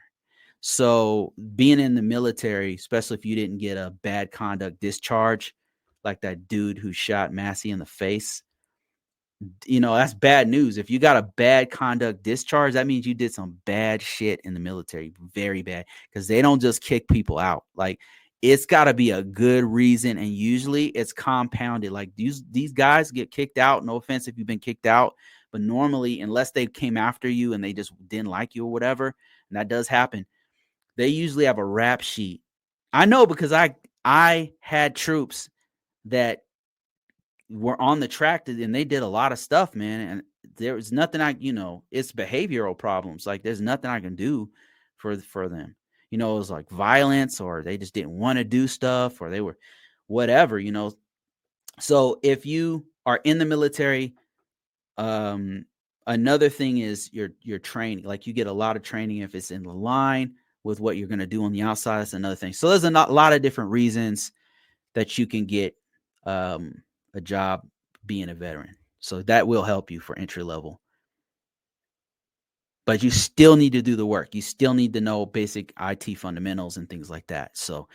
So being in the military, especially if you didn't get a bad conduct discharge, like that dude who shot Massey in the face, that's bad news. If you got a bad conduct discharge, that means you did some bad shit in the military, very bad, because they don't just kick people out. Like, it's got to be a good reason, and usually it's compounded. Like, these guys get kicked out. No offense if you've been kicked out, but normally, unless they came after you and they just didn't like you or whatever, and that does happen, they usually have a rap sheet. I know, because I had troops that were on the track and they did a lot of stuff, man. And there was nothing it's behavioral problems. Like, there's nothing I can do for them. It was like violence, or they just didn't want to do stuff, or they were whatever, So if you are in the military, another thing is your training. Like, you get a lot of training if it's in the line with what you're going to do on the outside. That's another thing. So there's a lot of different reasons that you can get a job being a veteran. So that will help you for entry level. but you still need to do the work. You still need to know basic IT fundamentals and things like that. So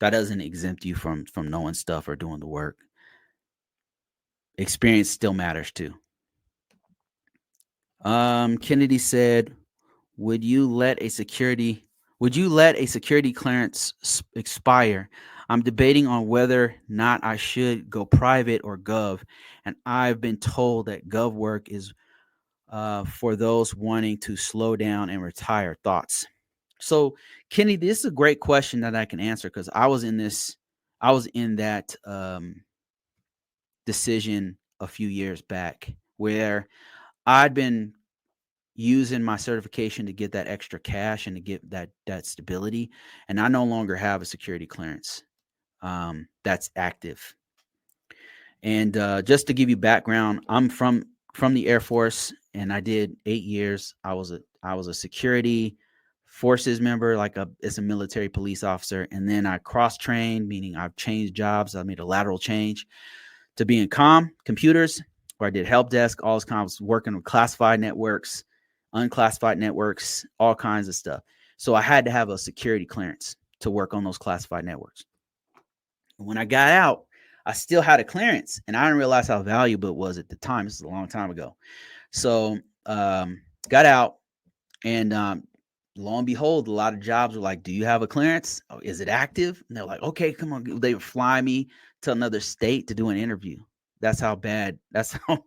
that doesn't exempt you from knowing stuff or doing the work. Experience still matters too. Kennedy said, "Would you let a security clearance expire? I'm debating on whether not I should go private or gov, and I've been told that gov work is for those wanting to slow down and retire. Thoughts?" So, Kenny, this is a great question that I can answer because I was in that decision a few years back where I'd been using my certification to get that extra cash and to get that stability, and I no longer have a security clearance that's active. And just to give you background, I'm from the Air Force, and I did 8 years. I was a security forces member, as a military police officer, and then I cross trained, meaning I've changed jobs. I made a lateral change to be in computers, where I did help desk, all this kind of was working with classified networks, unclassified networks, all kinds of stuff. So I had to have a security clearance to work on those classified networks. When I got out, I still had a clearance, and I didn't realize how valuable it was at the time. This is a long time ago. So got out, and lo and behold, a lot of jobs were like, "Do you have a clearance? Oh, is it active?" And they're like, "Okay, come on." They would fly me to another state to do an interview. That's how bad. That's how,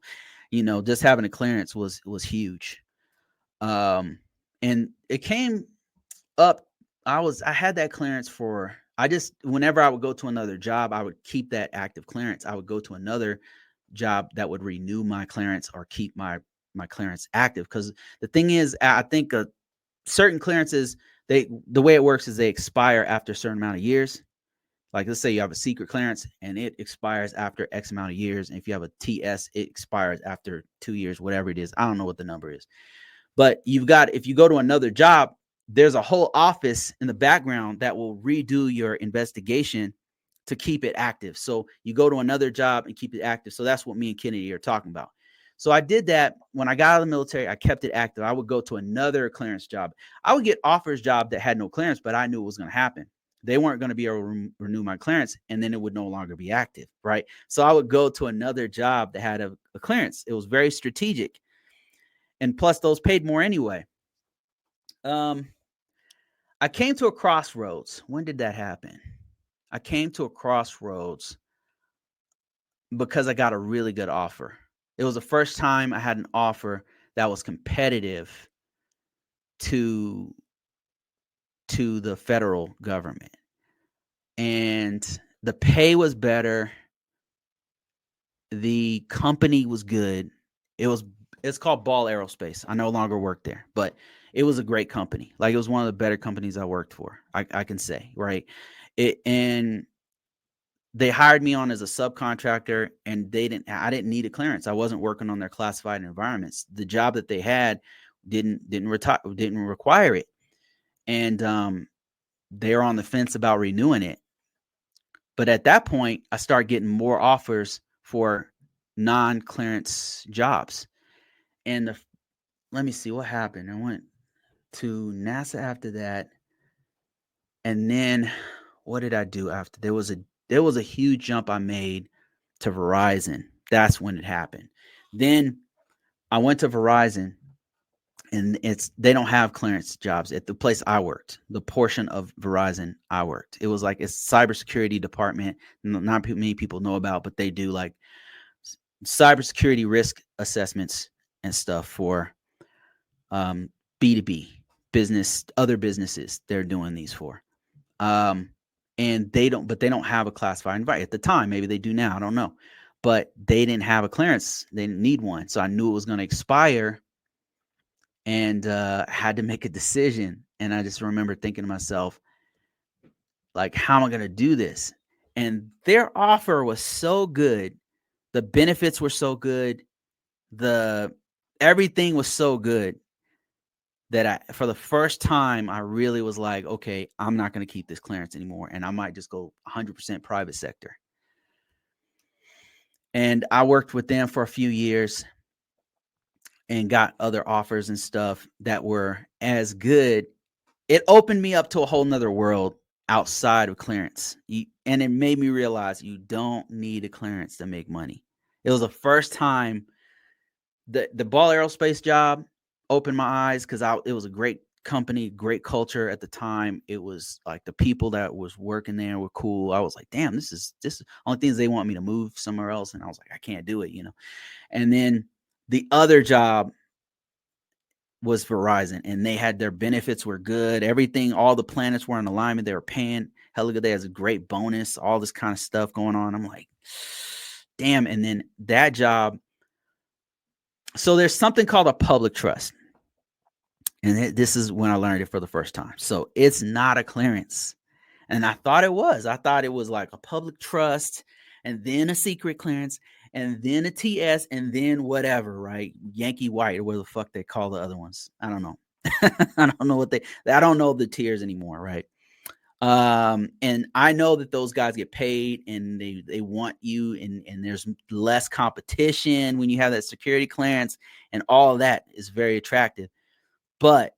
just having a clearance was huge. And it came up. I had that clearance for. I just whenever I would go to another job, I would keep that active clearance. I would go to another job that would renew my clearance or keep my clearance active. Because the thing is, I think certain clearances, the way it works is they expire after a certain amount of years. Like, let's say you have a secret clearance and it expires after X amount of years. And if you have a TS, it expires after 2 years, whatever it is. I don't know what the number is. But if you go to another job, there's a whole office in the background that will redo your investigation to keep it active. So you go to another job and keep it active. So that's what me and Kennedy are talking about. So I did that when I got out of the military. I kept it active. I would go to another clearance job. I would get offers job that had no clearance, but I knew it was going to happen. They weren't going to be able to renew my clearance, and then it would no longer be active, right? So I would go to another job that had a clearance. It was very strategic, and plus those paid more anyway. I came to a crossroads. When did that happen? I came to a crossroads because I got a really good offer. It was the first time I had an offer that was competitive to the federal government. And the pay was better. The company was good. It's called Ball Aerospace. I no longer work there, but it was a great company. Like, it was one of the better companies I worked for. I can say, right? And they hired me on as a subcontractor, and I didn't need a clearance. I wasn't working on their classified environments. The job that they had didn't require it. And they were on the fence about renewing it. But at that point, I started getting more offers for non-clearance jobs. And let me see what happened. I went to NASA after that. And then what did I do after? There was a huge jump I made to Verizon. That's when it happened. Then I went to Verizon, and they don't have clearance jobs at the place I worked. The portion of Verizon I worked, it was like a cybersecurity department. Not many people know about, but they do like cybersecurity risk assessments and stuff for B2B business, other businesses. They're doing these for. And they don't have a classified environment at the time. Maybe they do now. I don't know. But they didn't have a clearance. They didn't need one. So I knew it was going to expire, and had to make a decision. And I just remember thinking to myself, like, how am I going to do this? And their offer was so good. The benefits were so good. Everything was so good that for the first time, I really was like, okay, I'm not going to keep this clearance anymore. And I might just go 100% private sector. And I worked with them for a few years. and got other offers and stuff that were as good. It opened me up to a whole nother world outside of clearance. And it made me realize you don't need a clearance to make money. It was the first time the Ball Aerospace job opened my eyes because it was a great company, great culture at the time. It was like the people that was working there were cool. I was like, damn, this is only things they want me to move somewhere else. And I was like, I can't do it, you know. And then the other job was Verizon, and they had their benefits were good. Everything, all the planets were in alignment. They were paying hella good. They had a great bonus, all this kind of stuff going on. I'm like, damn. And then that job. So there's something called a public trust. And this is when I learned it for the first time. So it's not a clearance. And I thought it was. I thought it was like a public trust and then a secret clearance and then a TS and then whatever, right? Yankee White or whatever the fuck they call the other ones. I don't know. I don't know I don't know the tiers anymore, right? And I know that those guys get paid and they want you and there's less competition when you have that security clearance, and all of that is very attractive. But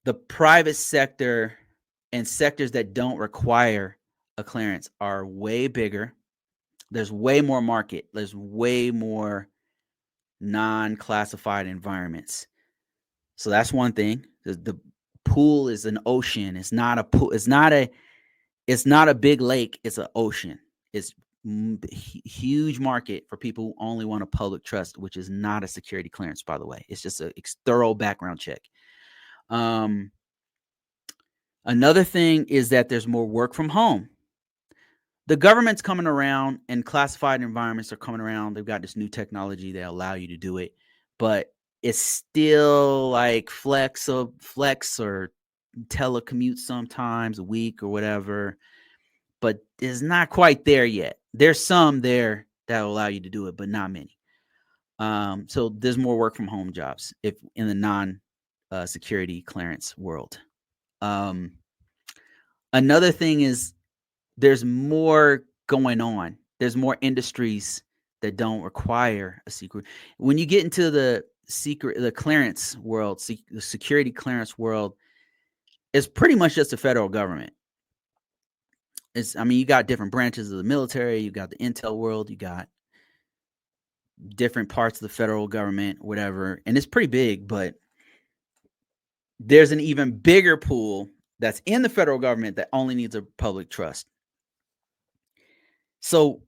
the private sector and sectors that don't require a clearance are way bigger. There's way more market. There's way more non-classified environments. So that's one thing. The pool is an ocean. It's not a pool. It's not a big lake. It's an ocean. It's huge market for people who only want a public trust, which is not a security clearance, by the way. It's just a thorough background check. Another thing is that there's more work from home. The government's coming around and classified environments are coming around. They've got this new technology that allow you to do it, but it's still like flex or telecommute sometimes a week or whatever, but it's not quite there yet. There's some there that will allow you to do it, but not many. So there's more work from home jobs if in the non-security clearance world. Another thing is there's more going on. There's more industries that don't require a secret. When you get into the clearance world, the security clearance world, it's pretty much just the federal government. You got different branches of the military. You got the intel world. You got different parts of the federal government, whatever. And it's pretty big, but there's an even bigger pool that's in the federal government that only needs a public trust. So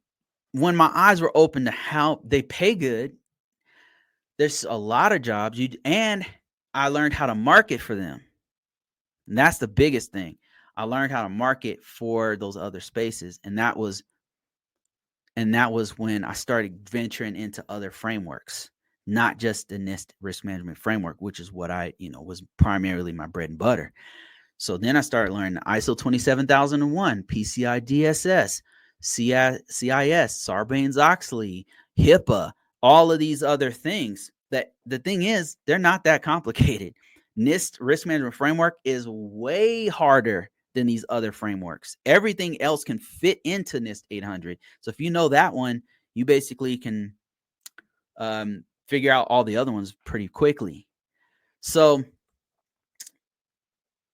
when my eyes were open to how they pay good, there's a lot of jobs, and I learned how to market for them. And that's the biggest thing. I learned how to market for those other spaces, and that was when I started venturing into other frameworks, not just the NIST risk management framework, which is what I, was primarily my bread and butter. So then I started learning ISO 27001, PCI DSS, CIS, Sarbanes-Oxley, HIPAA, all of these other things. That the thing is, they're not that complicated. NIST risk management framework is way harder than these other frameworks. Everything else can fit into NIST 800. So if you know that one, you basically can figure out all the other ones pretty quickly. So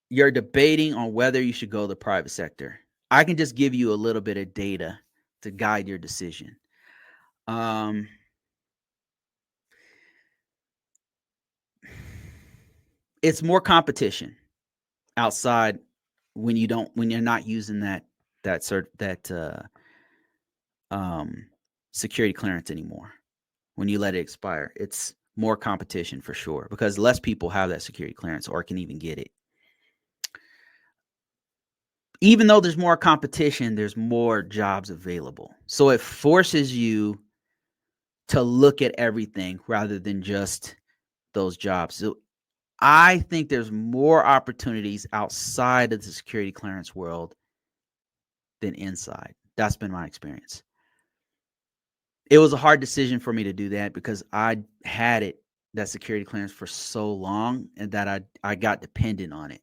you're debating on whether you should go to the private sector. I can just give you a little bit of data to guide your decision. It's more competition outside when you're not using that security clearance anymore. When you let it expire, it's more competition for sure because less people have that security clearance or can even get it. Even though there's more competition, there's more jobs available. So it forces you to look at everything rather than just those jobs. So I think there's more opportunities outside of the security clearance world than inside. That's been my experience. It was a hard decision for me to do that because I had that security clearance for so long and that I got dependent on it.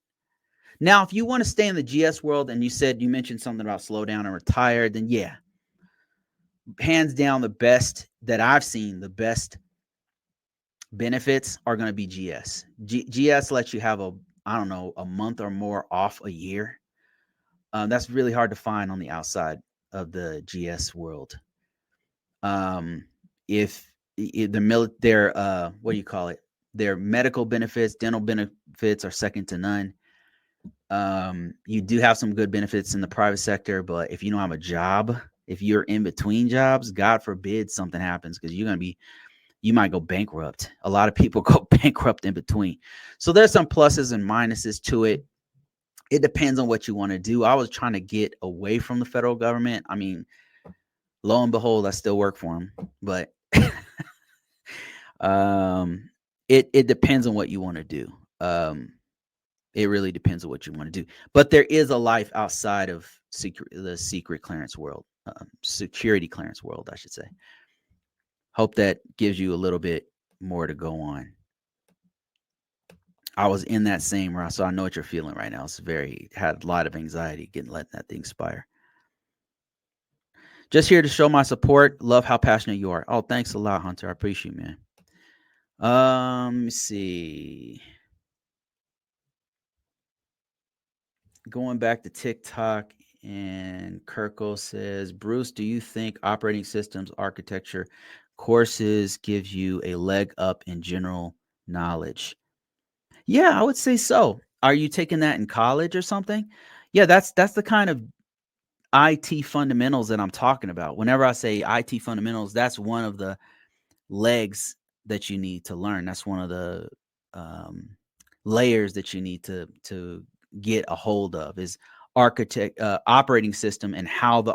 Now, if you want to stay in the GS world and you mentioned something about slow down and retire, then yeah, hands down the best that I've seen, the best benefits are going to be GS. GS lets you have I don't know, a month or more off a year. That's really hard to find on the outside of the GS world. If their what do you call it? Their medical benefits, dental benefits are second to none. You do have some good benefits in the private sector, but if you don't have a job, if you're in between jobs, God forbid something happens, because you might go bankrupt. A lot of people go bankrupt in between. So there's some pluses and minuses to it. It depends on what you want to do. I was trying to get away from the federal government. I mean, lo and behold, I still work for them, but it depends on what you want to do. It really depends on what you want to do. But there is a life outside of the secret clearance world, security clearance world, I should say. Hope that gives you a little bit more to go on. I was in that same route, so I know what you're feeling right now. It's had a lot of anxiety letting that thing expire. Just here to show my support. Love how passionate you are. Oh, thanks a lot, Hunter. I appreciate you, man. Let me see. Going back to TikTok, and Kirko says, Bruce, do you think operating systems architecture courses gives you a leg up in general knowledge? Yeah, I would say so. Are you taking that in college or something? Yeah, that's the kind of IT fundamentals that I'm talking about. Whenever I say IT fundamentals, that's one of the legs that you need to learn. That's one of the layers that you need to get a hold of, is operating system, and how the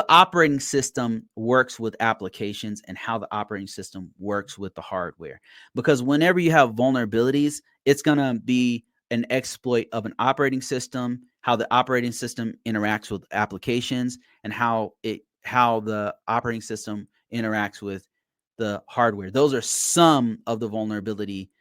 operating system works with applications, and how the operating system works with the hardware. Because whenever you have vulnerabilities, it's going to be an exploit of an operating system, how the operating system interacts with applications, and how the operating system interacts with the hardware. Those are some of the vulnerability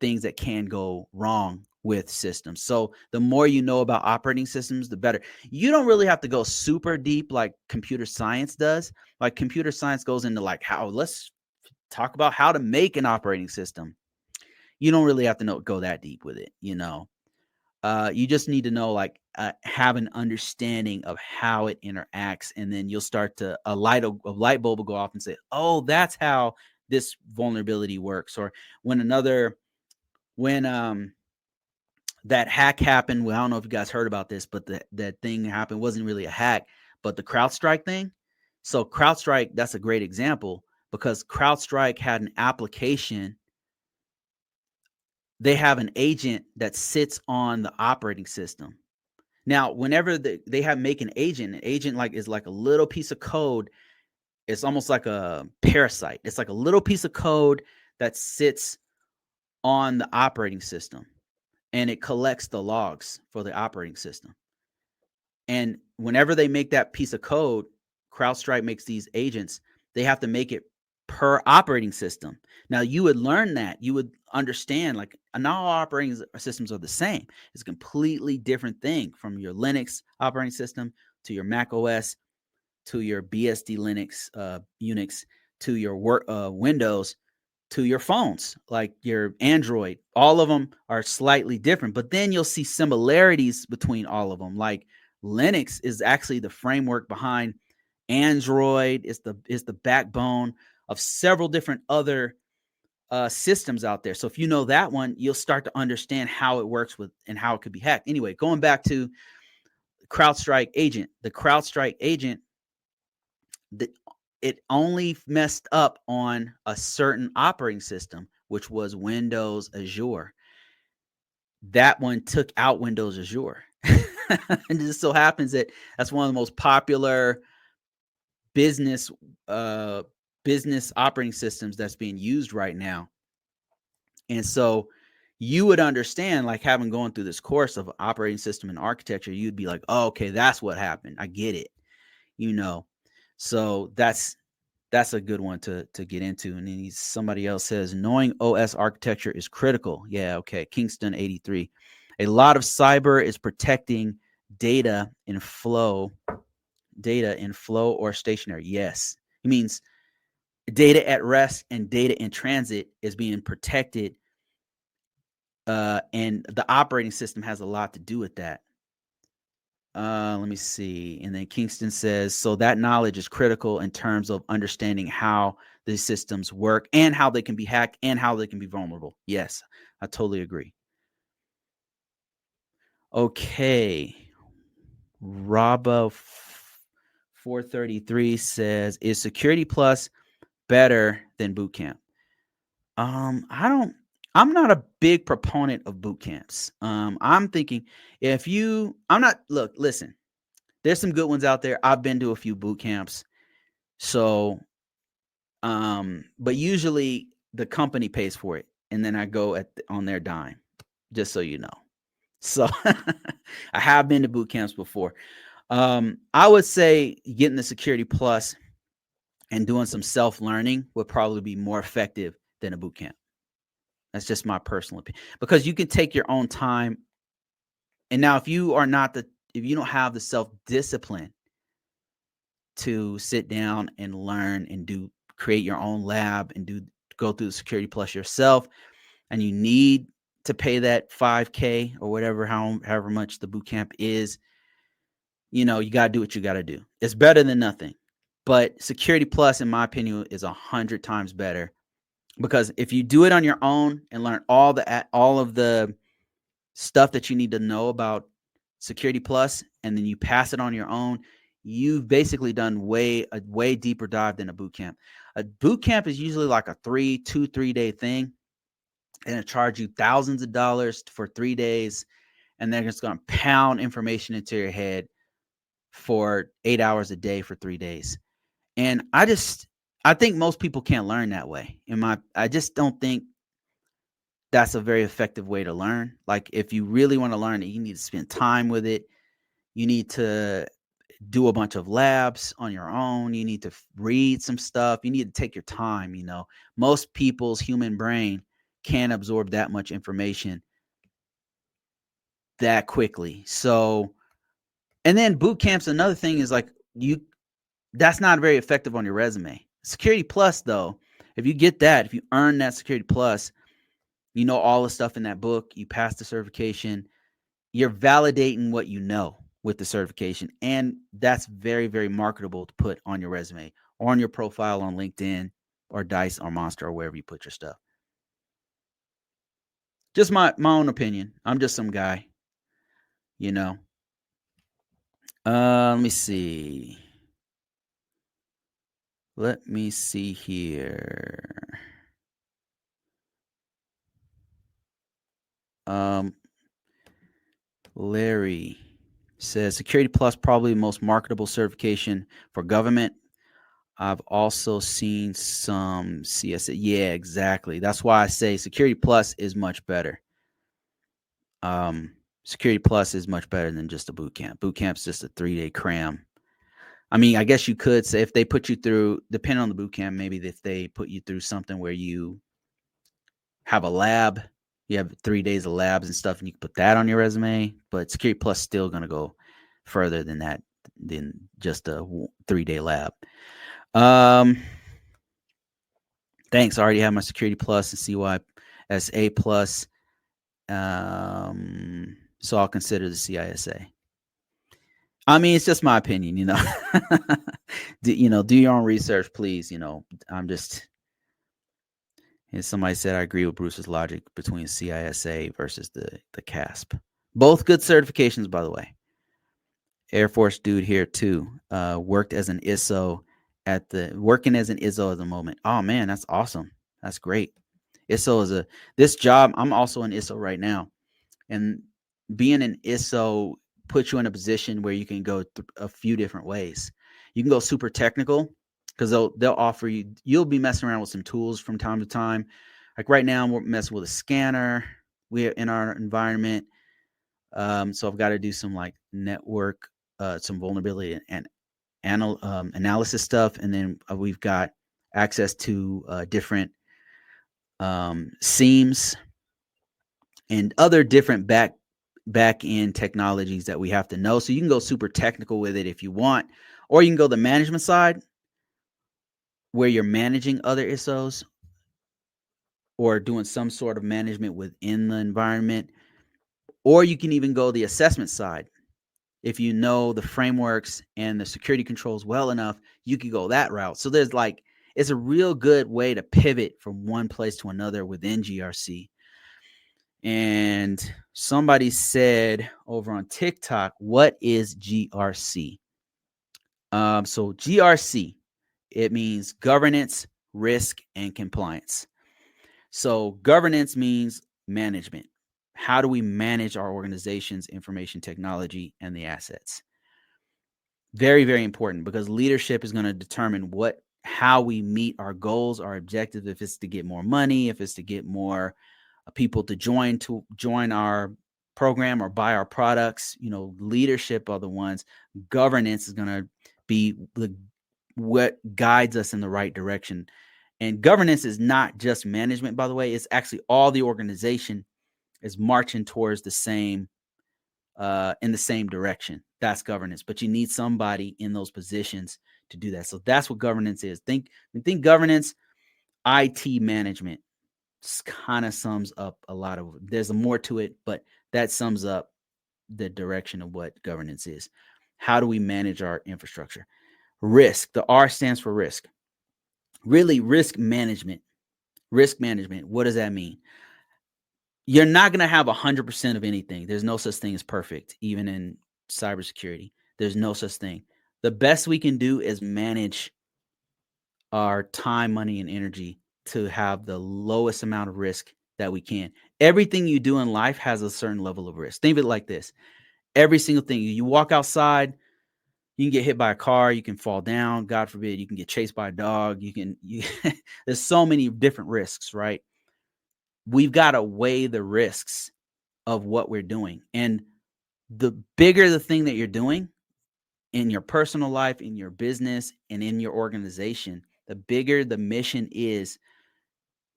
things that can go wrong with systems. So the more you know about operating systems, the better. You don't really have to go super deep like computer science does. Like computer science goes into like let's talk about how to make an operating system. You don't really have to go that deep with it, you know. You just need to know, have an understanding of how it interacts, and then you'll start to a light bulb will go off and say, "Oh, that's how this vulnerability works." Or when that hack happened, well, I don't know if you guys heard about this, but that thing happened wasn't really a hack, but the CrowdStrike thing. So CrowdStrike, that's a great example, because CrowdStrike had an application. They have an agent that sits on the operating system. Now, whenever they make an agent is like a little piece of code. It's almost like a parasite. It's like a little piece of code that sits on the operating system, and it collects the logs for the operating system. And whenever they make that piece of code, CrowdStrike makes these agents, they have to make it per operating system. Now, you would learn that. You would understand, like, not all operating systems are the same. It's a completely different thing, from your Linux operating system to your Mac OS to your BSD Linux, Unix, to your Windows, to your phones, like your Android. All of them are slightly different, but then you'll see similarities between all of them. Like Linux is actually the framework behind Android. Is the backbone of several different other systems out there. So if you know that one, you'll start to understand how it works with and how it could be hacked. Anyway, going back to CrowdStrike agent, the CrowdStrike agent, it only messed up on a certain operating system, which was Windows Azure. That one took out Windows Azure. And it just so happens that that's one of the most popular business operating systems that's being used right now. And so you would understand, like, having gone through this course of operating system and architecture, you'd be like, oh, okay, that's what happened. I get it. You know, so that's a good one to get into. And then somebody else says, knowing OS architecture is critical. Yeah, okay. Kingston 83. A lot of cyber is protecting data in flow or stationary. Yes. It means data at rest and data in transit is being protected, and the operating system has a lot to do with that. Let me see. And then Kingston says, so that knowledge is critical in terms of understanding how these systems work and how they can be hacked and how they can be vulnerable. Yes, I totally agree. Okay. Raba 433 says, is Security Plus better than boot camp? I'm not a big proponent of boot camps. I'm thinking listen, there's some good ones out there. I've been to a few boot camps. So, but usually the company pays for it, and then I go on their dime, just so you know. So I have been to boot camps before. I would say getting the Security Plus and doing some self-learning would probably be more effective than a boot camp. That's just my personal opinion, because you can take your own time. And now if you don't have the self-discipline to sit down and learn and create your own lab and go through the Security Plus yourself, and you need to pay that $5K or whatever, however much the boot camp is, you got to do what you got to do. It's better than nothing. But Security Plus, in my opinion, is 100 times better, because if you do it on your own and learn all of the stuff that you need to know about Security Plus, and then you pass it on your own, you've basically done a way deeper dive than a boot camp. A boot camp is usually like a 3 day thing, and it charge you thousands of dollars for 3 days, and they're just going to pound information into your head for 8 hours a day for 3 days. And I think most people can't learn that way. I just don't think that's a very effective way to learn. Like, if you really want to learn it, you need to spend time with it. You need to do a bunch of labs on your own. You need to read some stuff. You need to take your time. Most people's human brain can't absorb that much information that quickly. So, and then boot camps, another thing is like, that's not very effective on your resume. Security Plus, though, if you earn that Security Plus, all the stuff in that book, you pass the certification, you're validating what you know with the certification. And that's very, very marketable to put on your resume or on your profile on LinkedIn or Dice or Monster or wherever you put your stuff. Just my own opinion. I'm just some guy, Let me see. Let me see here. Larry says Security Plus probably the most marketable certification for government. I've also seen some CSA. Yeah, exactly. That's why I say Security Plus is much better. Security Plus is much better than just a boot camp. Boot camp's just a 3-day cram. I mean, I guess you could say if they put you through, depending on the boot camp, maybe if they put you through something where you have a lab, you have 3 days of labs and stuff, and you can put that on your resume. But Security Plus still going to go further than that, than just a 3-day lab. Thanks. I already have my Security Plus and CYSA Plus. So I'll consider the CISA. I mean, it's just my opinion, do your own research, please. I'm just, and somebody said I agree with Bruce's logic between CISA versus the CASP. Both good certifications, by the way. Air Force dude here too. Working as an ISO at the moment. Oh man, that's awesome. That's great. ISO is this job. I'm also an ISO right now, and being an ISO puts you in a position where you can go a few different ways. You can go super technical, because they'll offer you'll be messing around with some tools from time to time. Like right now, we're messing with a scanner. We're in our environment. So I've got to do some like network, some vulnerability and analysis stuff. And then we've got access to different seams and other different back end technologies that we have to know. So you can go super technical with it if you want, or you can go the management side, where you're managing other ISOs or doing some sort of management within the environment, or you can even go the assessment side. If you know the frameworks and the security controls well enough, you can go that route. So there's like, it's a real good way to pivot from one place to another within GRC. And somebody said over on TikTok, what is GRC? So GRC, it means governance, risk, and compliance. So governance means management. How do we manage our organization's information technology and the assets? Very, very important, because leadership is going to determine how we meet our goals, our objectives. If it's to get more money, if it's to get more people to join our program or buy our products, leadership are the ones. Governance is going to be what guides us in the right direction. And governance is not just management, by the way. It's actually all the organization is marching towards the same in the same direction. That's governance. But you need somebody in those positions to do that. So that's what governance is. Think governance, IT management. Kind of sums up a lot of. There's more to it, but that sums up the direction of what governance is. How do we manage our infrastructure? Risk. The R stands for risk. Really, risk management. Risk management. What does that mean? You're not going to have 100% of anything. There's no such thing as perfect, even in cybersecurity. There's no such thing. The best we can do is manage our time, money, and energy to have the lowest amount of risk that we can. Everything you do in life has a certain level of risk. Think of it like this. Every single thing. You walk outside, you can get hit by a car, you can fall down, God forbid, you can get chased by a dog, there's so many different risks, right? We've got to weigh the risks of what we're doing. And the bigger the thing that you're doing in your personal life, in your business, and in your organization, the bigger the mission is,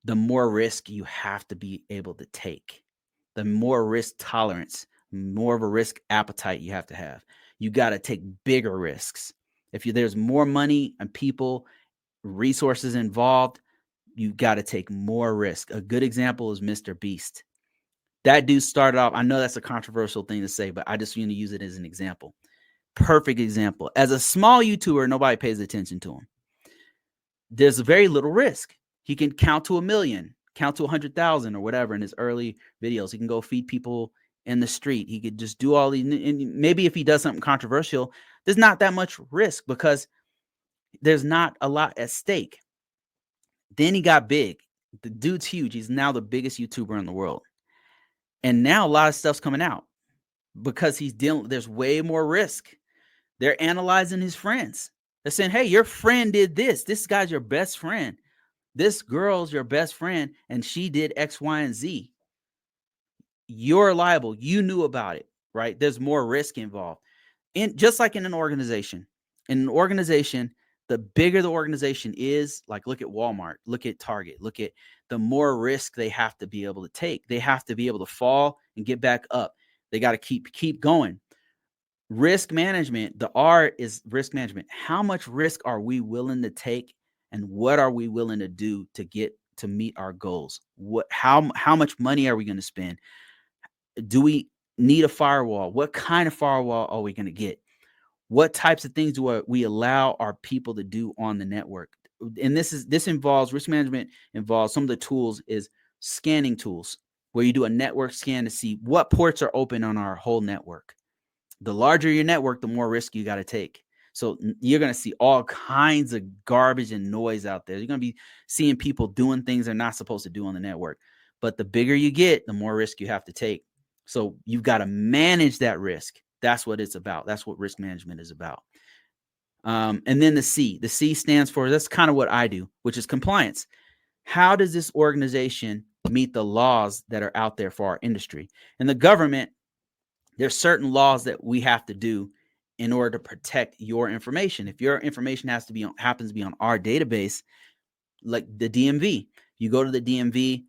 the more risk you have to be able to take, the more risk tolerance, more of a risk appetite you have to have. You got to take bigger risks. There's more money and people, resources involved, you got to take more risk. A good example is Mr. Beast. That dude started off, I know that's a controversial thing to say, but I just want to use it as an example. Perfect example. As a small YouTuber, nobody pays attention to him. There's very little risk. He can count to 1 million, count to 100,000 or whatever in his early videos. He can go feed people in the street. He could just do all these. And maybe if he does something controversial, there's not that much risk because there's not a lot at stake. Then he got big. The dude's huge. He's now the biggest YouTuber in the world. And now a lot of stuff's coming out because there's way more risk. They're analyzing his friends. They're saying, hey, your friend did this. This guy's your best friend. This girl's your best friend, and she did X, Y, and Z. You're liable. You knew about it, right? There's more risk involved. Just like in an organization. In an organization, the bigger the organization is, like look at Walmart, look at Target, the more risk they have to be able to take. They have to be able to fall and get back up. They got to keep going. Risk management, the R is risk management. How much risk are we willing to take, and what are we willing to do to meet our goals? How much money are we going to spend? Do we need a firewall? What kind of firewall are we going to get? What types of things do we allow our people to do on the network? And this involves risk management. Involves some of the tools is scanning tools, where you do a network scan to see what ports are open on our whole network. The larger your network, the more risk you got to take. So you're going to see all kinds of garbage and noise out there. You're going to be seeing people doing things they're not supposed to do on the network. But the bigger you get, the more risk you have to take. So you've got to manage that risk. That's what it's about. That's what risk management is about. And then the C. The C stands for, that's kind of what I do, which is compliance. How does this organization meet the laws that are out there for our industry? And the government, there's certain laws that we have to do in order to protect your information. If your information happens to be on our database, like the DMV, you go to the DMV,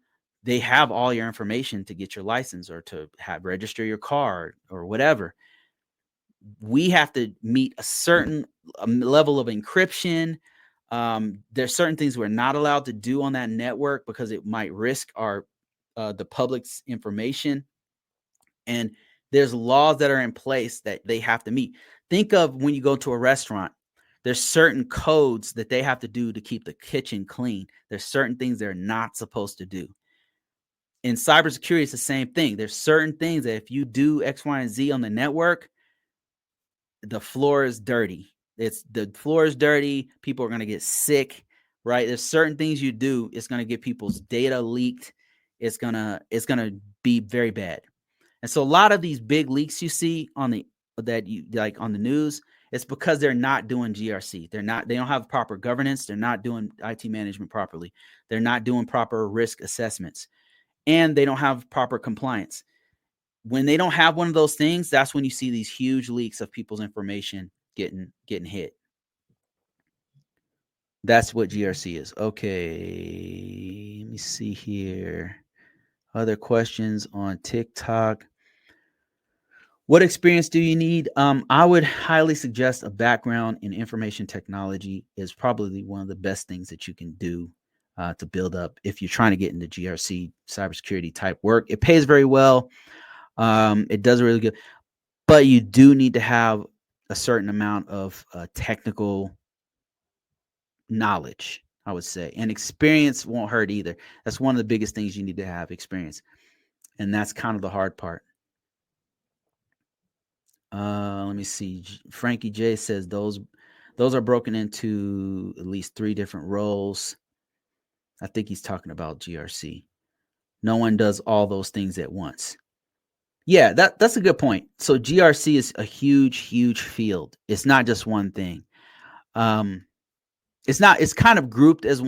they have all your information to get your license or to register your car or whatever. We have to meet a certain level of encryption, There's certain things we're not allowed to do on that network because it might risk our the public's information. And there's laws that are in place that they have to meet. Think of when you go to a restaurant. There's certain codes that they have to do to keep the kitchen clean. There's certain things they're not supposed to do. In cybersecurity, it's the same thing. There's certain things that if you do X, Y, and Z on the network, the floor is dirty. The floor is dirty. People are going to get sick, right? There's certain things you do. It's going to get people's data leaked. It's gonna be very bad. And so a lot of these big leaks you see on the that you like on the news, it's because they're not doing GRC. They don't have proper governance. They're not doing IT management properly. They're not doing proper risk assessments, and they don't have proper compliance. When they don't have one of those things, that's when you see these huge leaks of people's information getting hit. That's what GRC is. Okay, let me see here. Other questions on TikTok. What experience do you need? I would highly suggest a background in information technology is probably one of the best things that you can do to build up if you're trying to get into GRC cybersecurity type work. It pays very well. It does really good, but you do need to have a certain amount of technical knowledge, I would say, and experience won't hurt either. That's one of the biggest things you need to have, experience, and that's kind of the hard part. Let me see. Frankie J says those are broken into at least 3 different roles. I think he's talking about GRC. No one does all those things at once. Yeah, that's a good point. So GRC is a huge field. It's not just one thing. Um, it's kind of grouped as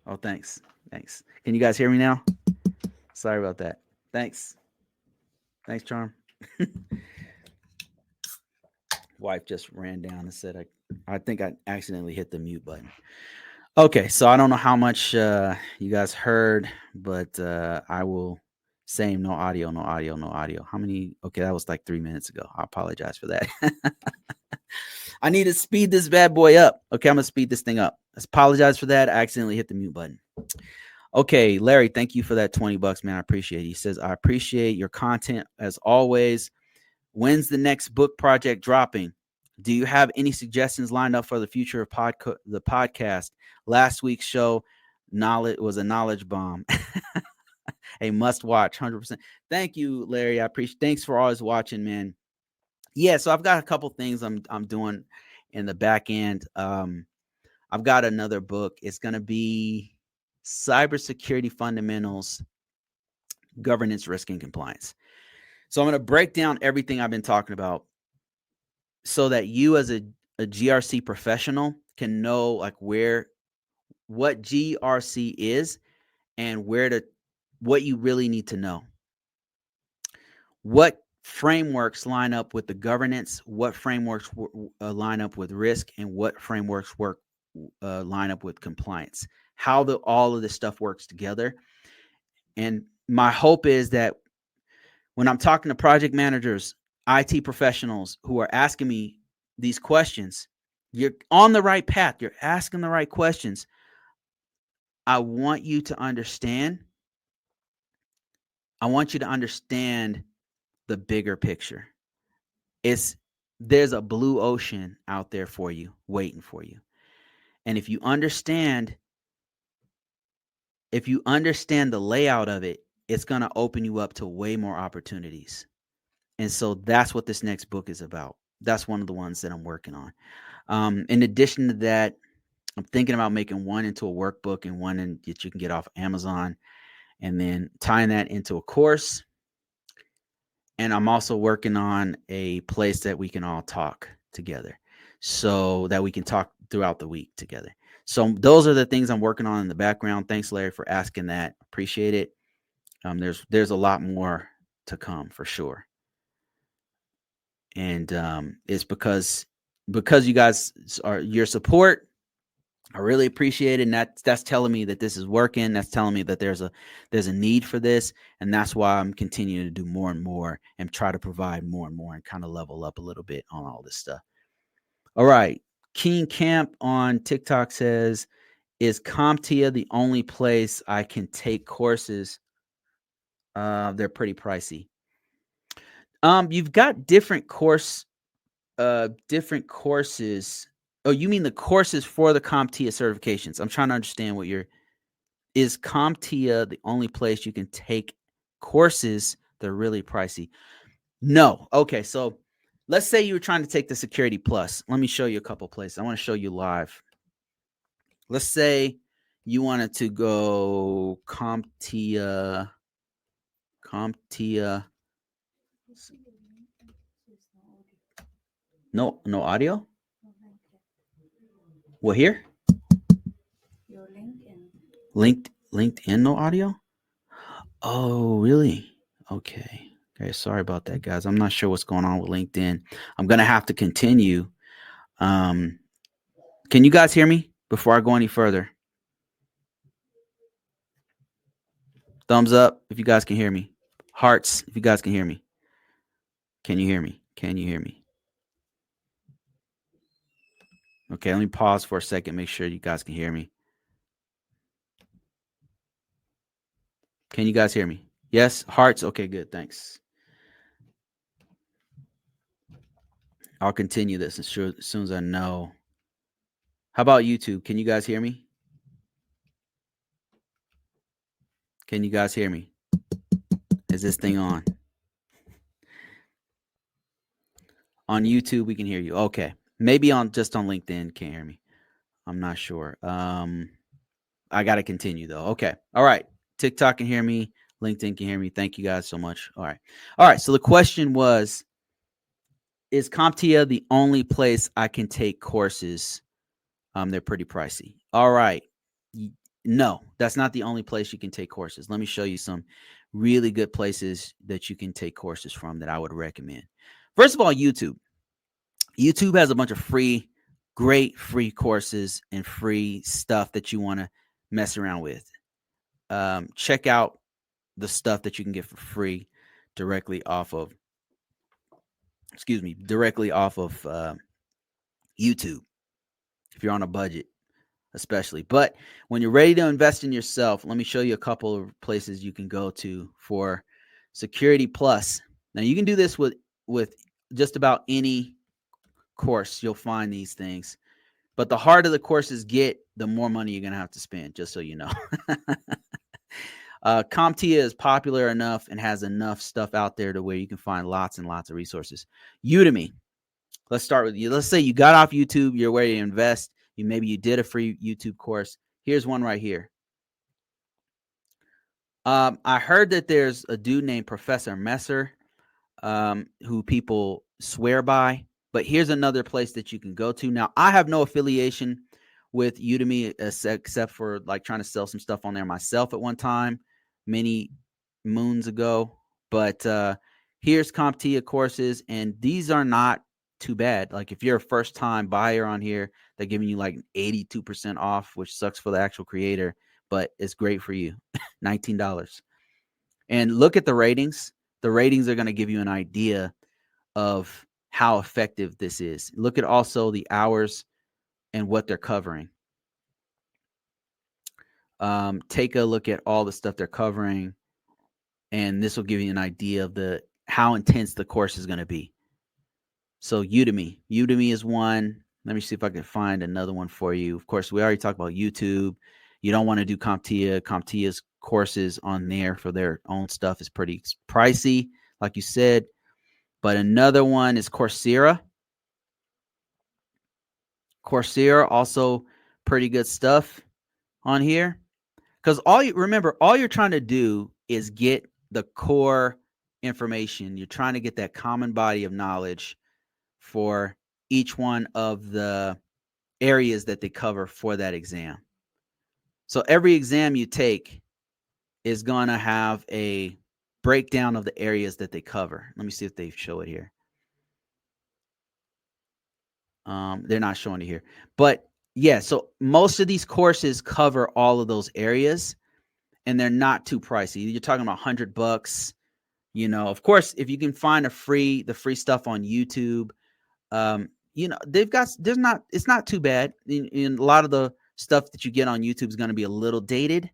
Oh, thanks. Thanks. Can you guys hear me now? Sorry about that. Thanks. Thanks, Charm. Wife just ran down and said I think I accidentally hit the mute button. Okay, so I don't know how much you guys heard, but I will say no audio, no audio, no audio. How many? Okay, that was like 3 minutes ago. I apologize for that. I need to speed this bad boy up. Okay, I'm gonna speed this thing up. I apologize for that. I accidentally hit the mute button. Okay, Larry, thank you for that $20, man. I appreciate it. He says, I appreciate your content as always. When's the next book project dropping? Do you have any suggestions lined up for the future of the podcast? Last week's show knowledge was a knowledge bomb. A must watch, 100%. Thank you, Larry. I appreciate. Thanks for always watching, man. Yeah, so I've got a couple things I'm doing in the back end. I've got another book. It's going to be Cybersecurity Fundamentals, Governance, Risk, and Compliance. So I'm going to break down everything I've been talking about so that you as a GRC professional can know like what GRC is and what you really need to know. What frameworks line up with the governance, what frameworks line up with risk, and what frameworks line up with compliance. How all of this stuff works together. And my hope is that when I'm talking to project managers, IT professionals who are asking me these questions, you're on the right path. You're asking the right questions. I want you to understand. I want you to understand the bigger picture. There's a blue ocean out there for you, waiting for you. And if you understand the layout of it, it's going to open you up to way more opportunities. And so that's what this next book is about. That's one of the ones that I'm working on. In addition to that, I'm thinking about making one into a workbook and one that you can get off Amazon, and then tying that into a course. And I'm also working on a place that we can all talk together so that we can talk throughout the week together. So those are the things I'm working on in the background. Thanks, Larry, for asking that. Appreciate it. There's a lot more to come for sure. And it's because you guys are your support. I really appreciate it, and that's telling me that this is working. That's telling me that there's a need for this, and that's why I'm continuing to do more and more and try to provide more and more and kind of level up a little bit on all this stuff. All right, King Camp on TikTok says, "Is CompTIA the only place I can take courses? They're pretty pricey. You've got different courses. Oh, you mean the courses for the CompTIA certifications? I'm trying to understand what is CompTIA the only place you can take courses that are really pricey? No. Okay, so let's say you were trying to take the Security Plus. Let me show you a couple places. I want to show you live. Let's say you wanted to go CompTIA. No audio? What here? Your LinkedIn. LinkedIn, no audio? Oh, really? Okay. Okay, sorry about that, guys. I'm not sure what's going on with LinkedIn. I'm gonna have to continue. Can you guys hear me before I go any further? Thumbs up if you guys can hear me. Hearts if you guys can hear me. Can you hear me? Can you hear me? Okay, let me pause for a second, make sure you guys can hear me. Can you guys hear me? Yes? Hearts? Okay, good. Thanks. I'll continue this as soon as I know. How about YouTube? Can you guys hear me? Can you guys hear me? Is this thing on? On YouTube, we can hear you. Okay. Maybe just on LinkedIn, can't hear me. I'm not sure. I got to continue though. Okay. All right. TikTok can hear me. LinkedIn can hear me. Thank you guys so much. All right. All right. So the question was, is CompTIA the only place I can take courses? They're pretty pricey. All right. No, that's not the only place you can take courses. Let me show you some really good places that you can take courses from that I would recommend. First of all, YouTube. YouTube has a bunch of great free courses and free stuff that you want to mess around with. Check out the stuff that you can get for free directly off of, directly off of YouTube if you're on a budget, especially. But when you're ready to invest in yourself, let me show you a couple of places you can go to for Security Plus. Now you can do this with just about any course. You'll find these things. But the harder the courses get, the more money you're going to have to spend, just so you know. CompTIA is popular enough and has enough stuff out there to where you can find lots and lots of resources. Udemy. Let's start with you. Let's say you got off YouTube, you're ready to invest. Maybe you did a free YouTube course. Here's one right here. I heard that there's a dude named Professor Messer who people swear by. But here's another place that you can go to. Now, I have no affiliation with Udemy except for like trying to sell some stuff on there myself at one time, many moons ago. But here's CompTIA courses, and these are not too bad. Like if you're a first time buyer on here, they're giving you like 82% off, which sucks for the actual creator, but it's great for you. $19. And look at the ratings. The ratings are going to give you an idea of how effective this is. Look at also the hours and what they're covering. Take a look at all the stuff they're covering, and this will give you an idea of how intense the course is going to be. So Udemy is one. Let me see if I can find another one for you. Of course, we already talked about YouTube. You don't want to do CompTIA. CompTIA's courses on there for their own stuff is pretty pricey, like you said. But another one is Coursera. Coursera, also pretty good stuff on here. Because all you're trying to do is get the core information. You're trying to get that common body of knowledge for each one of the areas that they cover for that exam. So every exam you take is going to have a breakdown of the areas that they cover. Let me see if they show it here. They're not showing it here. But yeah, so most of these courses cover all of those areas, and they're not too pricey. You're talking about $100. Of course, if you can find the free stuff on YouTube, it's not too bad. In a lot of the stuff that you get on YouTube is going to be a little dated.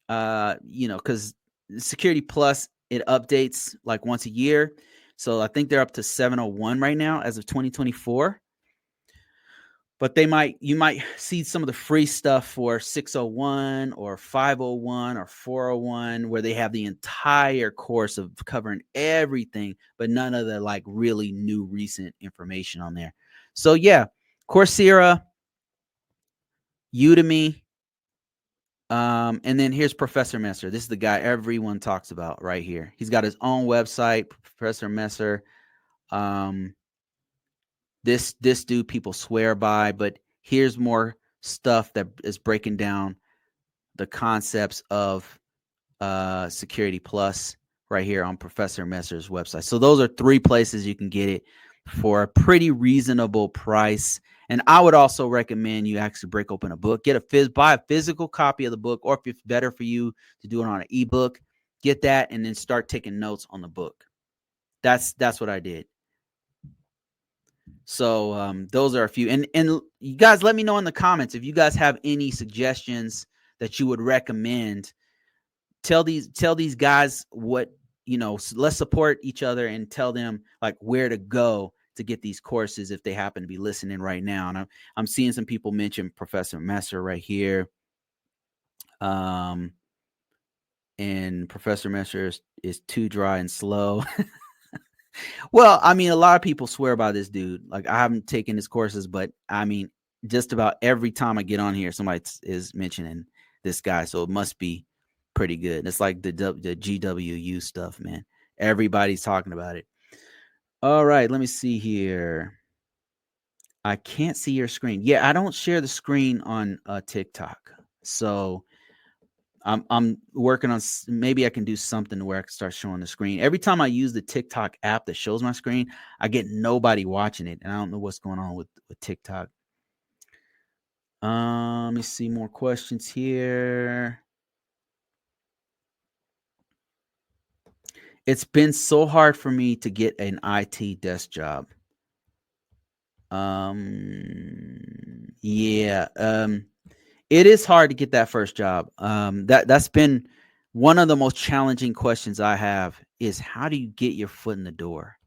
Because Security Plus, it updates like once a year. So I think they're up to 701 right now as of 2024. But you might see some of the free stuff for 601 or 501 or 401 where they have the entire course of covering everything, but none of the like really new recent information on there. So yeah, Coursera, Udemy, and then here's Professor Messer. This is the guy everyone talks about right here. He's got his own website, Professor Messer. This dude people swear by, but here's more stuff that is breaking down the concepts of Security Plus right here on Professor Messer's website. So those are 3 places you can get it for a pretty reasonable price. And I would also recommend you actually break open a book, buy a physical copy of the book, or if it's better for you to do it on an ebook, get that and then start taking notes on the book. That's what I did. So those are a few. And you guys let me know in the comments if you guys have any suggestions that you would recommend. Tell these guys what, let's support each other and tell them like where to go to get these courses if they happen to be listening right now. And I'm seeing some people mention Professor Messer right here. And Professor Messer is too dry and slow. Well, I mean, a lot of people swear by this dude. Like, I haven't taken his courses, but I mean, just about every time I get on here, somebody is mentioning this guy. So it must be pretty good. It's like the GWU stuff, man. Everybody's talking about it. All right, let me see here. I can't see your screen. Yeah, I don't share the screen on TikTok. So I'm working on maybe I can do something where I can start showing the screen. Every time I use the TikTok app that shows my screen, I get nobody watching it, and I don't know what's going on with TikTok. Let me see more questions here. It's been so hard for me to get an IT desk job. Yeah. It is hard to get that first job. That's been one of the most challenging questions I have is how do you get your foot in the door?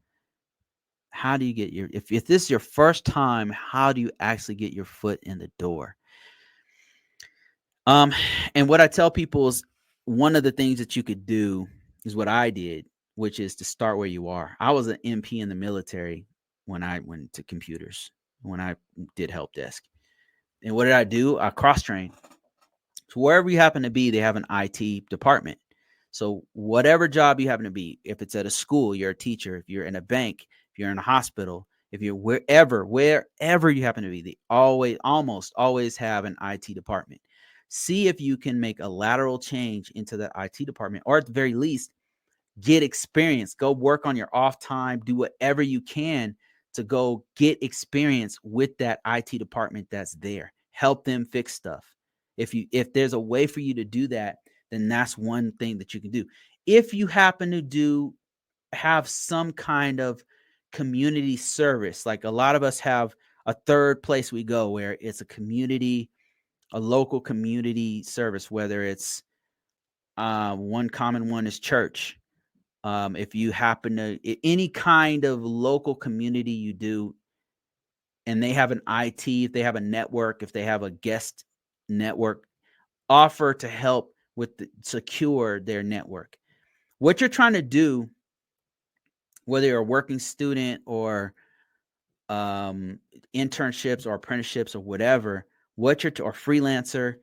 How do you get your if this is your first time, how do you actually get your foot in the door? Um, and what I tell people is one of the things that you could do is what I did, which is to start where you are. I was an MP in the military when I went to computers, when I did help desk. And what did I do? I cross trained. So wherever you happen to be, they have an IT department. So whatever job you happen to be, if it's at a school, you're a teacher. If you're in a bank, if you're in a hospital, if you're wherever you happen to be, they almost always have an IT department. See if you can make a lateral change into that IT department, or at the very least, get experience. Go work on your off time. Do whatever you can to go get experience with that IT department that's there. Help them fix stuff. If there's a way for you to do that, then that's one thing that you can do. If you happen to have some kind of community service, like a lot of us have a third place we go where it's a local community service, whether it's one common one is church. If you happen to any kind of local community you do, and they have an IT, if they have a network, if they have a guest network, offer to help secure their network. What you're trying to do, whether you're a working student or internships or apprenticeships or whatever, or freelancer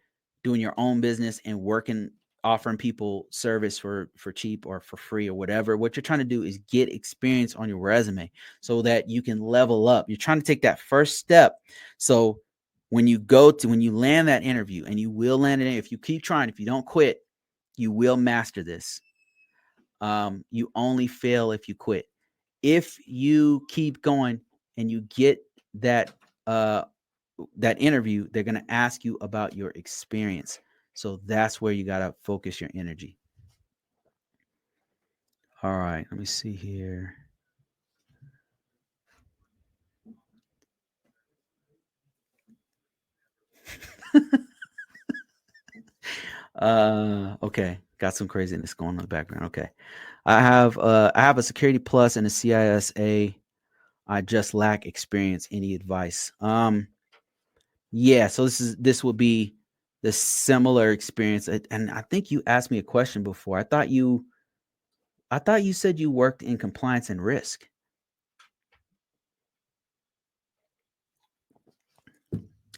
doing your own business and working, offering people service for cheap or for free or whatever. What you're trying to do is get experience on your resume so that you can level up. You're trying to take that first step. So when you land that interview, and you will land it, if you keep trying, if you don't quit, you will master this. You only fail if you quit. If you keep going and you get that that interview, they're going to ask you about your experience. So that's where you got to focus your energy. All right, let me see here. Okay, got some craziness going on in the background. Okay. I have a security plus and a CISA. I just lack experience. Any advice? Yeah, so this will be the similar experience. And I think you asked me a question before. I thought you said you worked in compliance and risk.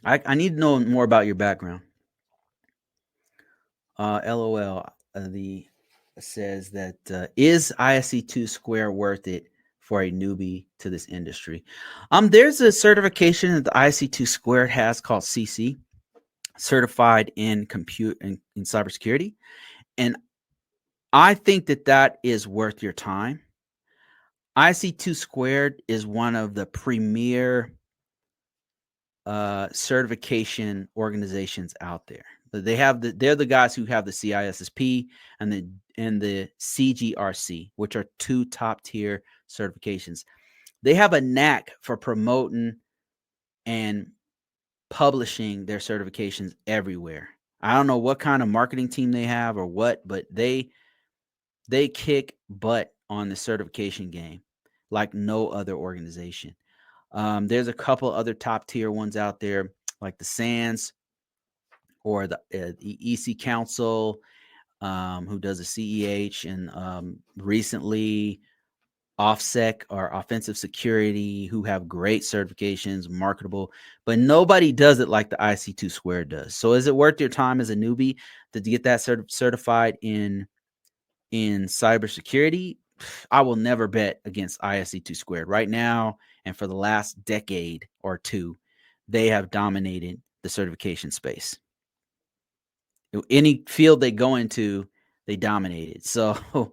I need to know more about your background. LOL. The says that is ISC2 Square worth it for a newbie to this industry? There's a certification that the ISC2 Squared has called CC, certified in compute and in cybersecurity, and I think that is worth your time. IC2 Squared is one of the premier certification organizations out there. They're the guys who have the CISSP and the CGRC, which are two top tier certifications. They have a knack for promoting and publishing their certifications everywhere. I don't know what kind of marketing team they have or what, but they kick butt on the certification game like no other organization. There's a couple other top tier ones out there, like the SANS or the EC Council, who does the CEH, and recently OffSec or Offensive Security, who have great certifications, marketable, but nobody does it like the IC2 Square does. So is it worth your time as a newbie to get that certified in cybersecurity? I will never bet against ISC2 Squared. Right now, and for the last decade or two, they have dominated the certification space. Any field they go into, they dominated. So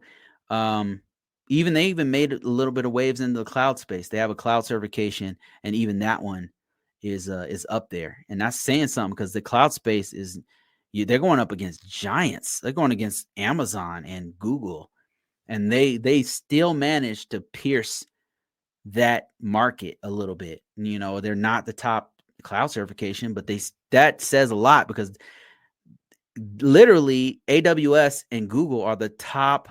even they even made a little bit of waves into the cloud space. They have a cloud certification, and even that one is up there, and that's saying something because the cloud space is they're going up against giants. They're going against Amazon and Google, and they still manage to pierce that market a little bit. They're not the top cloud certification, but that says a lot because literally AWS and Google are the top.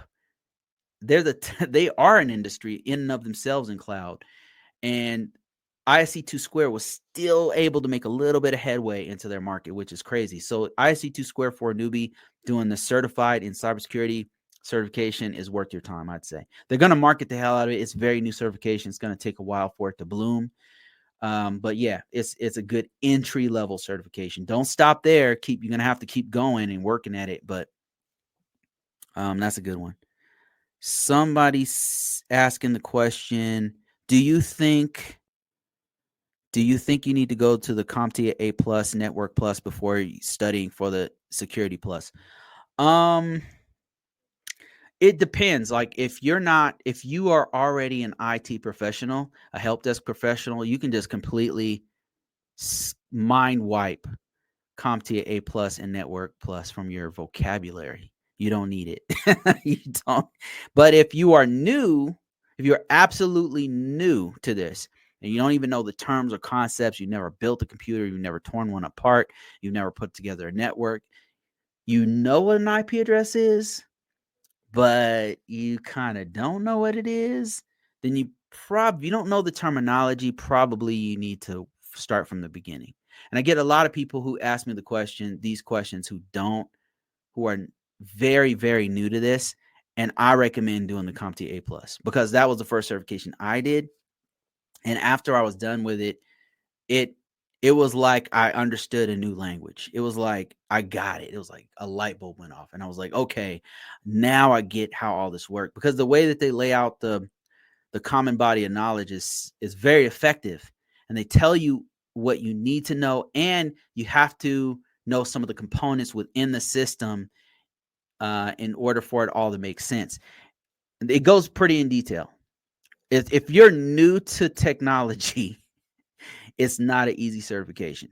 They are an industry in and of themselves in cloud, and ISC2 Square was still able to make a little bit of headway into their market, which is crazy. So ISC2 Square for a newbie doing the certified in cybersecurity certification is worth your time, I'd say. They're going to market the hell out of it. It's very new certification. It's going to take a while for it to bloom. But yeah, it's a good entry level certification. Don't stop there. You're going to have to keep going and working at it. But that's a good one. Somebody's asking the question, do you think you need to go to the CompTIA A plus Network Plus before studying for the Security Plus? It depends. Like if you are already an IT professional, a help desk professional, you can just completely mind wipe CompTIA A plus and Network Plus from your vocabulary. You don't need it. You don't. But if you are new, if you're absolutely new to this and you don't even know the terms or concepts, you've never built a computer, you've never torn one apart, you've never put together a network, you know what an IP address is, but you kind of don't know what it is, then you don't know the terminology, probably you need to start from the beginning. And I get a lot of people who ask me these questions who are very, very new to this. And I recommend doing the CompTIA A plus because that was the first certification I did. And after I was done with it, it was like I understood a new language. It was like I got it. It was like a light bulb went off. And I was like, okay, now I get how all this works. Because the way that they lay out the common body of knowledge is very effective. And they tell you what you need to know, and you have to know some of the components within the system in order for it all to make sense. It goes pretty in detail. If you're new to technology, it's not an easy certification.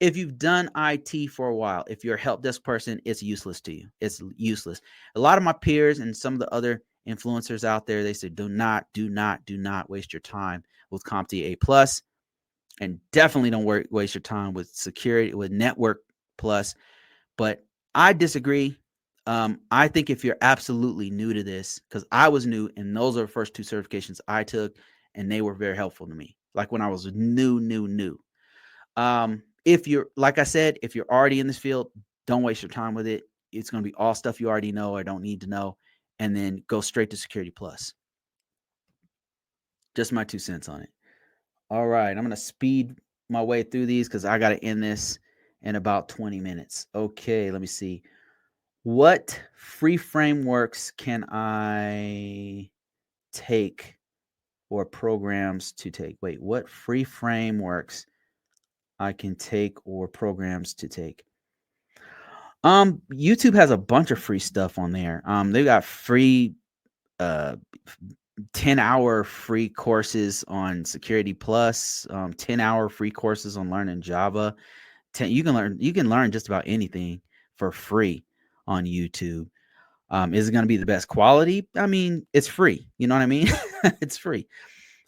If you've done IT for a while, if you're a help desk person, it's useless to you. It's useless. A lot of my peers and some of the other influencers out there, they say, do not waste your time with CompTIA A plus, and definitely don't waste your time with Network Plus. But I disagree. I think if you're absolutely new to this, because I was new, and those are the first two certifications I took, and they were very helpful to me. Like when I was new. If you're, like I said, if you're already in this field, don't waste your time with it. It's going to be all stuff you already know or don't need to know, and then go straight to Security Plus. Just my 2 cents on it. All right, I'm going to speed my way through these because I got to end this in about 20 minutes. Okay, let me see. What free frameworks can I take or programs to take? Wait, what free frameworks I can take or programs to take? YouTube has a bunch of free stuff on there. They've got free 10-hour free courses on Security Plus, 10-hour free courses on learning Java. You can learn just about anything for free on YouTube. Is it going to be the best quality? I mean, it's free. You know what I mean? It's free.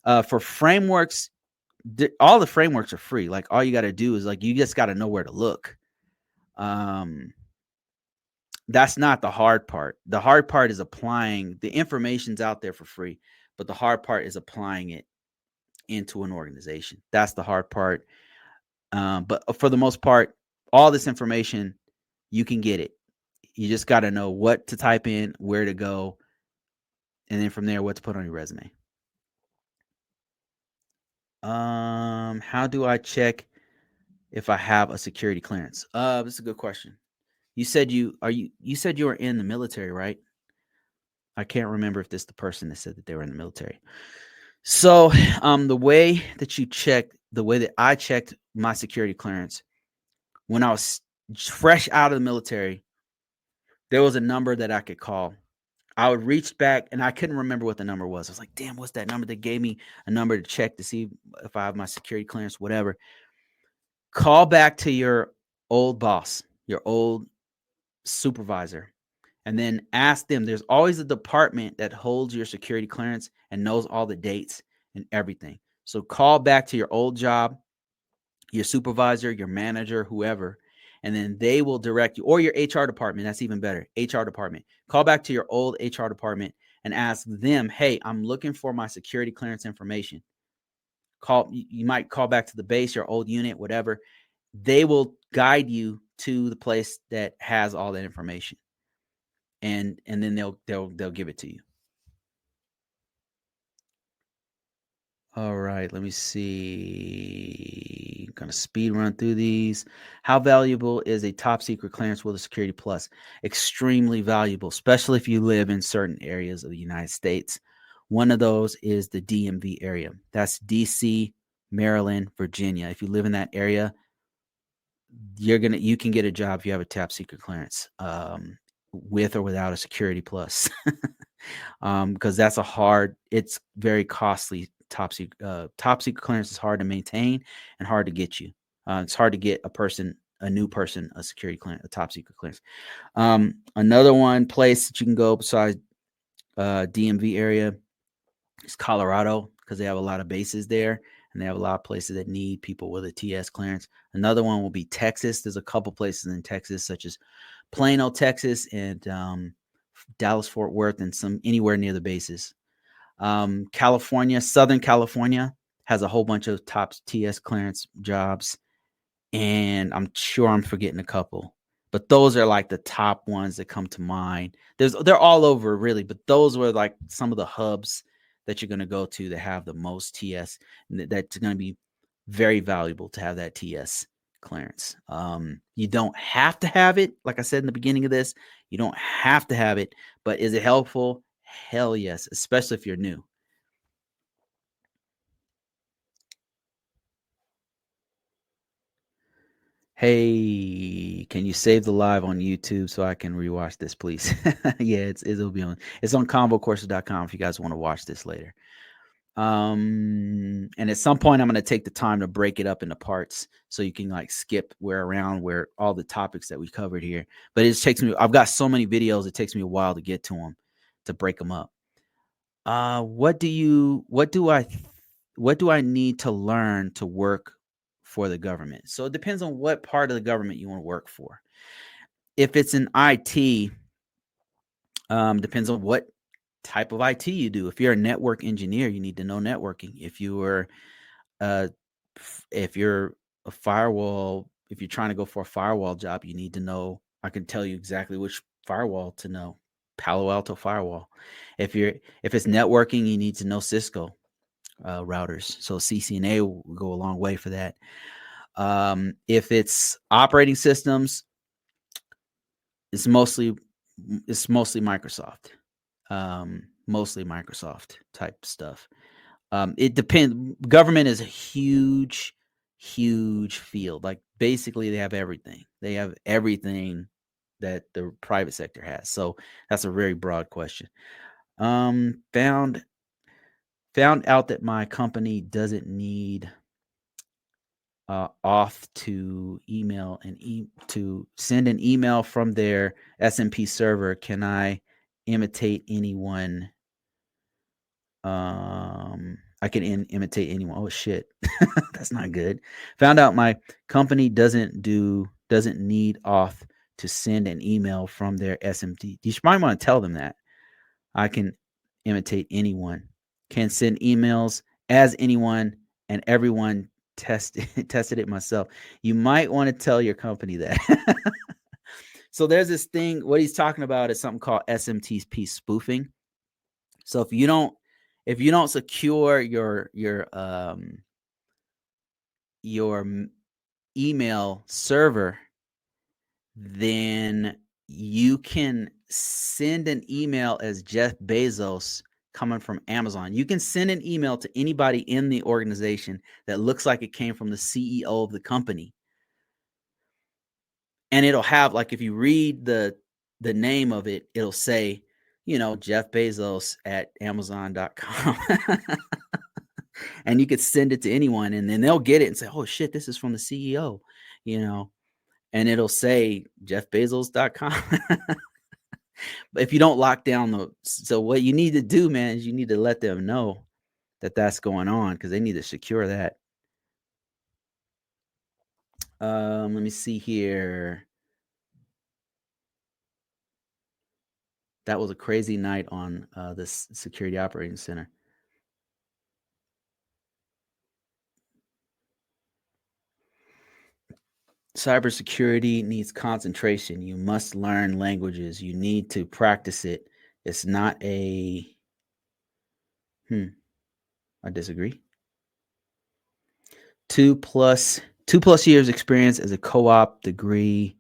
For frameworks, all the frameworks are free. Like all you got to do is you just got to know where to look. That's not the hard part. The hard part is applying the information's out there for free, but the hard part is applying it into an organization. That's the hard part. But for the most part, all this information, you can get it. You just got to know what to type in, where to go, and then from there, what to put on your resume. How do I check if I have a security clearance? This is a good question. You said you said you were in the military, right? I can't remember if this is the person that said that they were in the military. So, the way that I checked my security clearance when I was fresh out of the military there was a number that I could call. I would reach back and I couldn't remember what the number was. I was like, damn, what's that number? They gave me a number to check to see if I have my security clearance, whatever. Call back to your old boss, your old supervisor, and then ask them. There's always a department that holds your security clearance and knows all the dates and everything. So call back to your old job, your supervisor, your manager, whoever, and then they will direct you, or your HR department. That's even better. HR department. Call back to your old HR department and ask them, hey, I'm looking for my security clearance information. You might call back to the base, your old unit, whatever. They will guide you to the place that has all that information. And then they'll give it to you. All right, let me see. I'm going to speed run through these. How valuable is a top secret clearance with a Security Plus? Extremely valuable, especially if you live in certain areas of the United States. One of those is the DMV area. That's DC, Maryland, Virginia. If you live in that area, you can get a job if you have a top secret clearance, with or without a Security Plus. Because it's very costly. Top secret clearance is hard to maintain and hard to get you. It's hard to get a new person, a security clearance, a top secret clearance. Another place that you can go besides DMV area is Colorado, because they have a lot of bases there and they have a lot of places that need people with a TS clearance. Another one will be Texas. There's a couple places in Texas, such as Plano, Texas, and Dallas, Fort Worth, and anywhere near the bases. California, Southern California has a whole bunch of top TS clearance jobs, and I'm sure I'm forgetting a couple, but those are like the top ones that come to mind. They're all over really, but those were like some of the hubs that you're going to go to that have the most TS, and that's going to be very valuable to have that TS clearance. You don't have to have it. Like I said in the beginning of this, you don't have to have it, but is it helpful? Hell yes, especially if you're new. Hey, can you save the live on YouTube so I can rewatch this, please? Yeah, it'll be on. It's on Convocourses.com if you guys want to watch this later. And at some point, I'm going to take the time to break it up into parts so you can like skip where all the topics that we covered here. But I've got so many videos, it takes me a while to get to them, to break them up. What do I need to learn to work for the government? So it depends on what part of the government you want to work for. If it's in IT, depends on what type of IT you do. If you're a network engineer, you need to know networking. If you're a firewall, if you're trying to go for a firewall job, you need to know. I can tell you exactly which firewall to know. Palo Alto firewall. If it's networking, you need to know Cisco routers. So CCNA will go a long way for that. If it's operating systems, it's mostly Microsoft. Mostly Microsoft type stuff. It depends. Government is a huge field. Like basically they have everything. They have everything that the private sector has. So that's a very broad question. Found out that my company doesn't need auth to email to send an email from their SMP server. Can I imitate anyone? I can imitate anyone. Oh shit, that's not good. Found out my company doesn't need auth to send an email from their SMT. You might want to tell them that. I can imitate anyone. Can send emails as anyone, and everyone tested it myself. You might want to tell your company that. So there's this thing. What he's talking about is something called SMTP spoofing. So if you don't secure your email server, then you can send an email as Jeff Bezos coming from Amazon. You can send an email to anybody in the organization that looks like it came from the CEO of the company. And it'll have, like, if you read the the name of it, it'll say, Jeff Bezos at Amazon.com. And you could send it to anyone, and then they'll get it and say, oh shit, this is from the CEO, and it'll say jeffbezos.com. But if you don't lock down so what you need to do, man, is you need to let them know that that's going on, because they need to secure that. Let me see here. That was a crazy night on this security operating center. Cybersecurity needs concentration. You must learn languages. You need to practice it. It's not I disagree. 2+ years experience as a co-op degree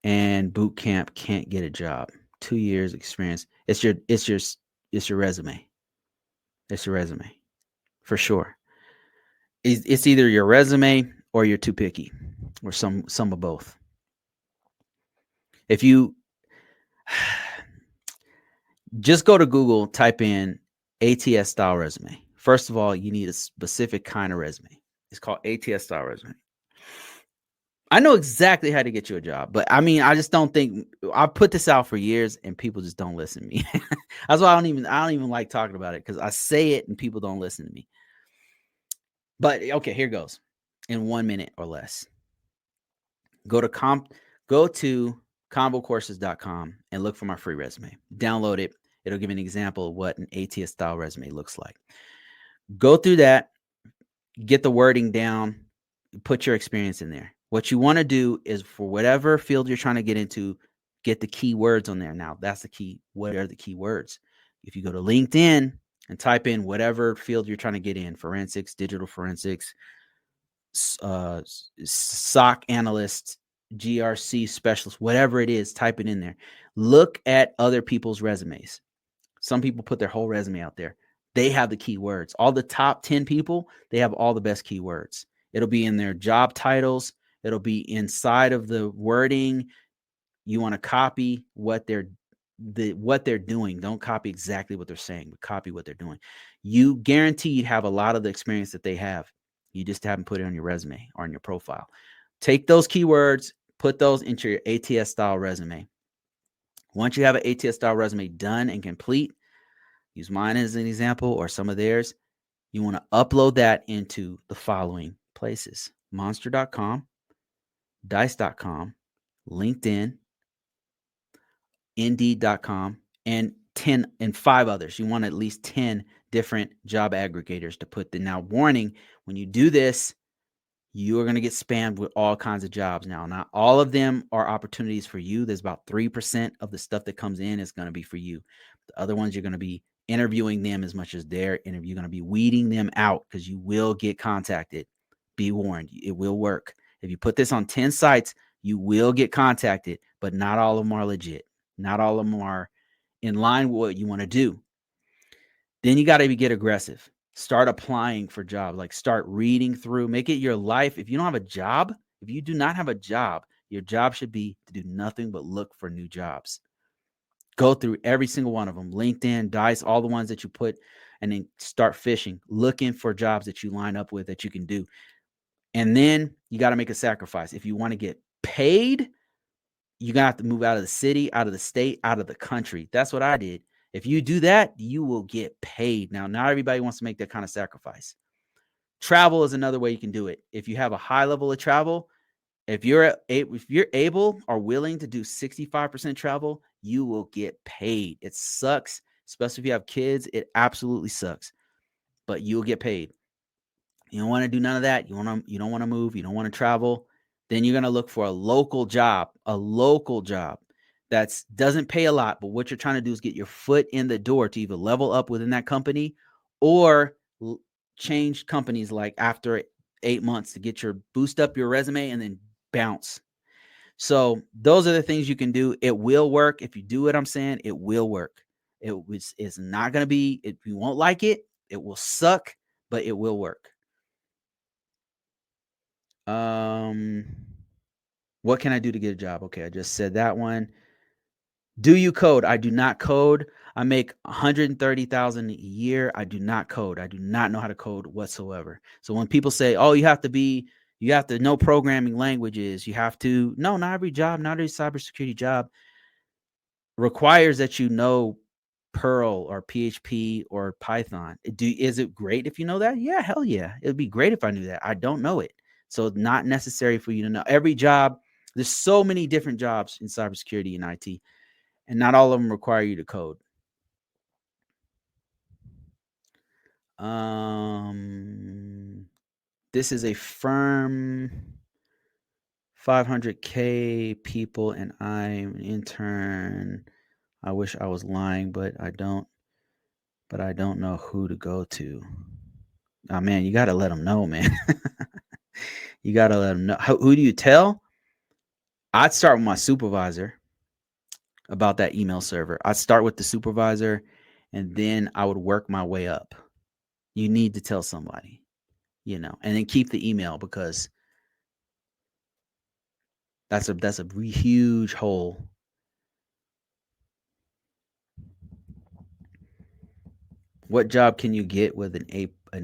and boot camp can't get a job. 2 years experience. It's your resume. It's your resume. For sure. It's either your resume or you're too picky, or some of both. If you just go to Google, type in ATS style resume. First of all, you need a specific kind of resume. It's called ATS style resume. I know exactly how to get you a job, but I mean, I just don't think I put this out for years and people just don't listen to me. That's why I don't even like talking about it, because I say it and people don't listen to me. But okay, here goes. In 1 minute or less, go to convocourses.com and look for my free resume. Download it. It'll give you an example of what an ATS style resume looks like. Go through that, get the wording down, put your experience in there. What you want to do is, for whatever field you're trying to get into, get the keywords on there. Now, that's the key. What are the keywords? If you go to LinkedIn and type in whatever field you're trying to get in, forensics, digital forensics, SOC analyst, GRC specialist, whatever it is, type it in there. Look at other people's resumes. Some people put their whole resume out there. They have the keywords. All the top 10 people, they have all the best keywords. It'll be in their job titles. It'll be inside of the wording. You want to copy what they're doing. Don't copy exactly what they're saying, but copy what they're doing. You guaranteed have a lot of the experience that they have. You just haven't put it on your resume or on your profile. Take those keywords, put those into your ATS style resume. Once you have an ATS style resume done and complete, use mine as an example or some of theirs, you want to upload that into the following places: monster.com, dice.com, LinkedIn, indeed.com, and 5 others. You want at least 10 different job aggregators to put the. Now, warning, when you do this, you are going to get spammed with all kinds of jobs. Now, not all of them are opportunities for you. There's about 3% of the stuff that comes in is going to be for you. The other ones, you're going to be interviewing them as much as they're interviewing. You're going to be weeding them out, because you will get contacted. Be warned, it will work. If you put this on 10 sites, you will get contacted, but not all of them are legit. Not all of them are in line with what you want to do. Then you got to get aggressive. Start applying for jobs. Like, start reading through. Make it your life. If you don't have a job, if you do not have a job, your job should be to do nothing but look for new jobs. Go through every single one of them. LinkedIn, Dice, all the ones that you put, and then start fishing, looking for jobs that you line up with that you can do. And then you got to make a sacrifice. If you want to get paid, you're going to have to move out of the city, out of the state, out of the country. That's what I did. If you do that, you will get paid. Now, not everybody wants to make that kind of sacrifice. Travel is another way you can do it. If you have a high level of travel, if you're able or willing to do 65% travel, you will get paid. It sucks, especially if you have kids. It absolutely sucks, but you'll get paid. You don't want to do none of that. You don't want to move. You don't want to travel. Then you're going to look for a local job that doesn't pay a lot, but what you're trying to do is get your foot in the door to either level up within that company or change companies like after 8 months to boost up your resume and then bounce. So those are the things you can do. It will work. If you do what I'm saying, it will work. It's not going to be, if you won't like it, it will suck, but it will work. What can I do to get a job? Okay, I just said that one. Do you code? I do not code. I make 130,000 a year. I do not code. I do not know how to code whatsoever. So when people say, "Oh, you have to know programming languages. You have to," no, not every job, not every cybersecurity job requires that you know Perl or PHP or Python. Is it great if you know that? Yeah, hell yeah. It would be great if I knew that. I don't know it. So it's not necessary for you to know. Every job, there's so many different jobs in cybersecurity and IT, and not all of them require you to code. This is a firm 500K people, and I'm an intern. I wish I was lying, but I don't. But I don't know who to go to. Oh man, you gotta let them know, man. You gotta let them know. Who do you tell? I'd start with my supervisor about that email server. I'd start with the supervisor, and then I would work my way up. You need to tell somebody, and then keep the email because that's a huge hole. What job can you get with an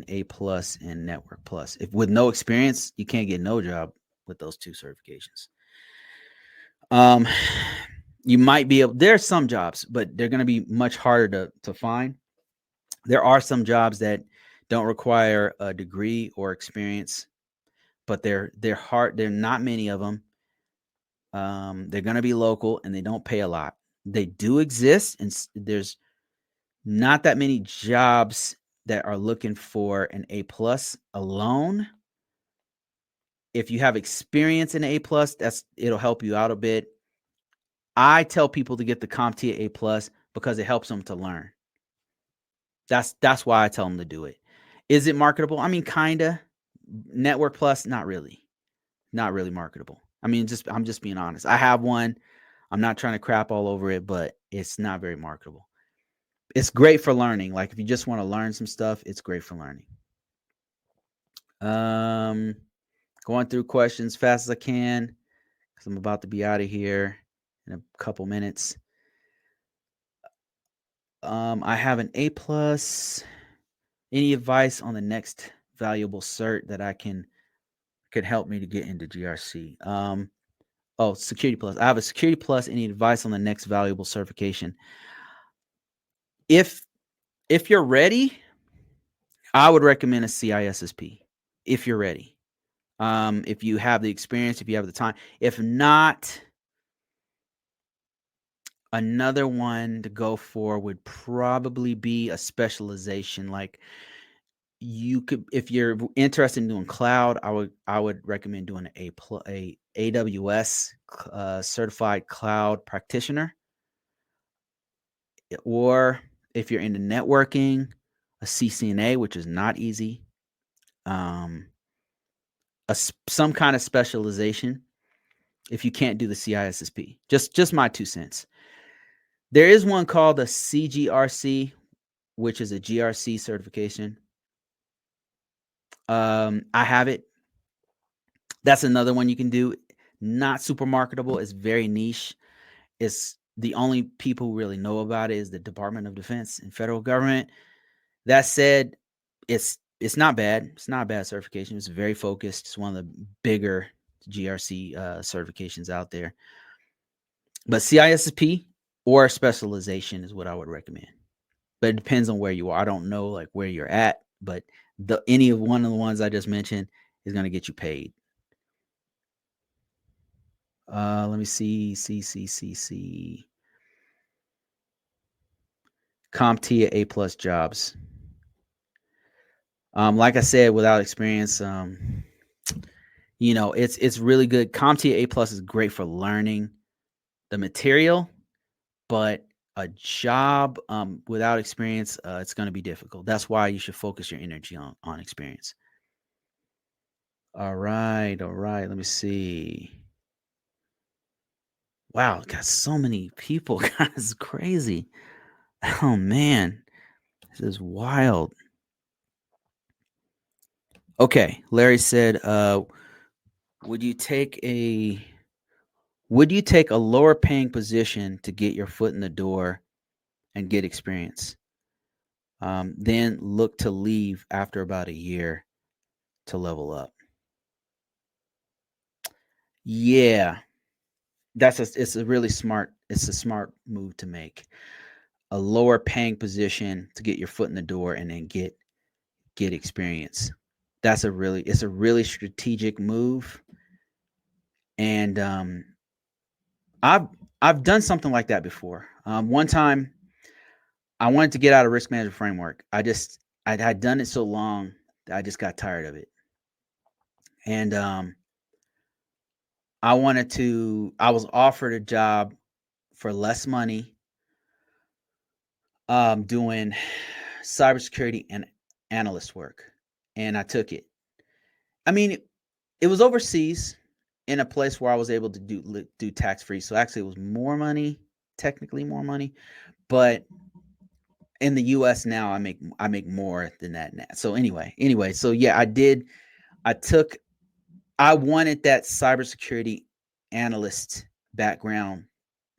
A plus and Network Plus? If with no experience, you can't get no job with those two certifications. Um, you might be able. There's some jobs, but they're going to be much harder to find. There are some jobs that don't require a degree or experience, but they're hard. There are not many of them. They're going to be local and they don't pay a lot. They do exist, and there's not that many jobs that are looking for an A plus alone. If you have experience in A plus, it'll help you out a bit. I tell people to get the CompTIA A plus because it helps them to learn. That's why I tell them to do it. Is it marketable? I mean, kinda. Network Plus, not really. Not really marketable. I mean, I'm just being honest. I have one. I'm not trying to crap all over it, but it's not very marketable. It's great for learning. Like if you just want to learn some stuff, it's great for learning. Um, Going through questions fast as I can because I'm about to be out of here in a couple minutes. I have an A plus. Any advice on the next valuable cert that could help me to get into GRC? Security plus. I have a security plus. Any advice on the next valuable certification? If if you're ready, I would recommend a CISSP. If you're ready, if you have the experience, if you have the time. If not, another one to go for would probably be a specialization. Like you could, if you're interested in doing cloud, I would recommend doing a AWS certified cloud practitioner, or if you're into networking, a CCNA, which is not easy, um, some kind of specialization. If you can't do the CISSP, just my 2 cents. There is one called the CGRC, which is a GRC certification. I have it. That's another one you can do. Not super marketable. It's very niche. It's the only people who really know about it is the Department of Defense and federal government. That said, it's not bad. It's not a bad certification. It's very focused. It's one of the bigger GRC certifications out there. But CISSP or specialization is what I would recommend. But it depends on where you are. I don't know like where you're at, but any of one of the ones I just mentioned is going to get you paid. Let me see. CompTIA A plus jobs. Like I said, without experience, it's really good. CompTIA A plus is great for learning the material, but a job without experience, it's going to be difficult. That's why you should focus your energy on experience. All right. Let me see. Wow, got so many people. God, it's crazy. Oh man, this is wild. Okay, Larry said, would you take a Would you take a lower paying position to get your foot in the door and get experience? Then look to leave after about a year to level up. Yeah, it's a smart move to make. A lower paying position to get your foot in the door and then get experience. It's a really strategic move. And I've I've done something like that before. One time I wanted to get out of risk management framework. I had done it so long that I just got tired of it. And I was offered a job for less money, doing cybersecurity and analyst work, and I took it. I mean, it was overseas in a place where I was able to do tax free. So actually, it was more money, technically more money, but in the U.S. now, I make more than that now. So anyway, so yeah, I did. I took. I wanted that cybersecurity analyst background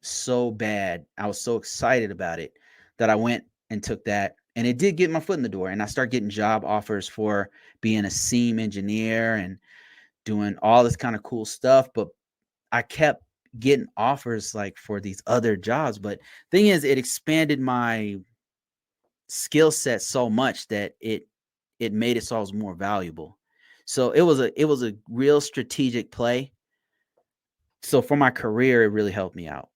so bad. I was so excited about it that I went and took that, and it did get my foot in the door. And I started getting job offers for being a SIEM engineer and doing all this kind of cool stuff. But I kept getting offers like for these other jobs. But thing is, it expanded my skill set so much that it made it so I was more valuable. So it was a real strategic play. So for my career, it really helped me out.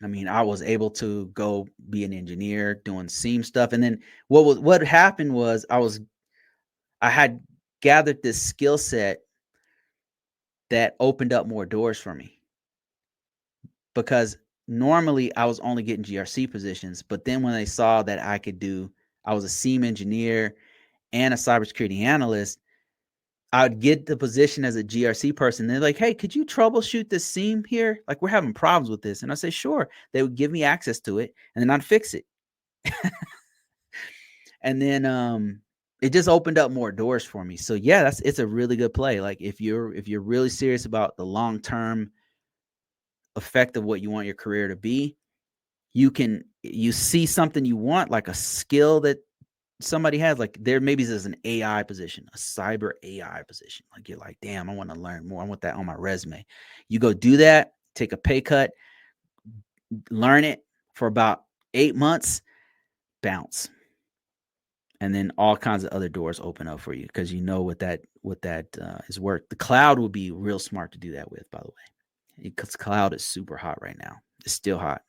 I mean, I was able to go be an engineer doing seam stuff, and then what happened was I had gathered this skill set that opened up more doors for me because normally I was only getting GRC positions, but then when they saw that I was a seam engineer and a cybersecurity analyst, I would get the position as a GRC person. They're like, "Hey, could you troubleshoot this seam here? Like, we're having problems with this." And I say, "Sure." They would give me access to it, and then I'd fix it. And then it just opened up more doors for me. So yeah, it's a really good play. Like if you're really serious about the long term effect of what you want your career to be, you see something you want, like a skill that somebody has, like maybe there's an AI position, a cyber AI position. Like you're like, damn, I want to learn more. I want that on my resume. You go do that, take a pay cut, learn it for about 8 months, bounce. And then all kinds of other doors open up for you because you know what that is worth. The cloud would be real smart to do that with, by the way, because cloud is super hot right now. It's still hot.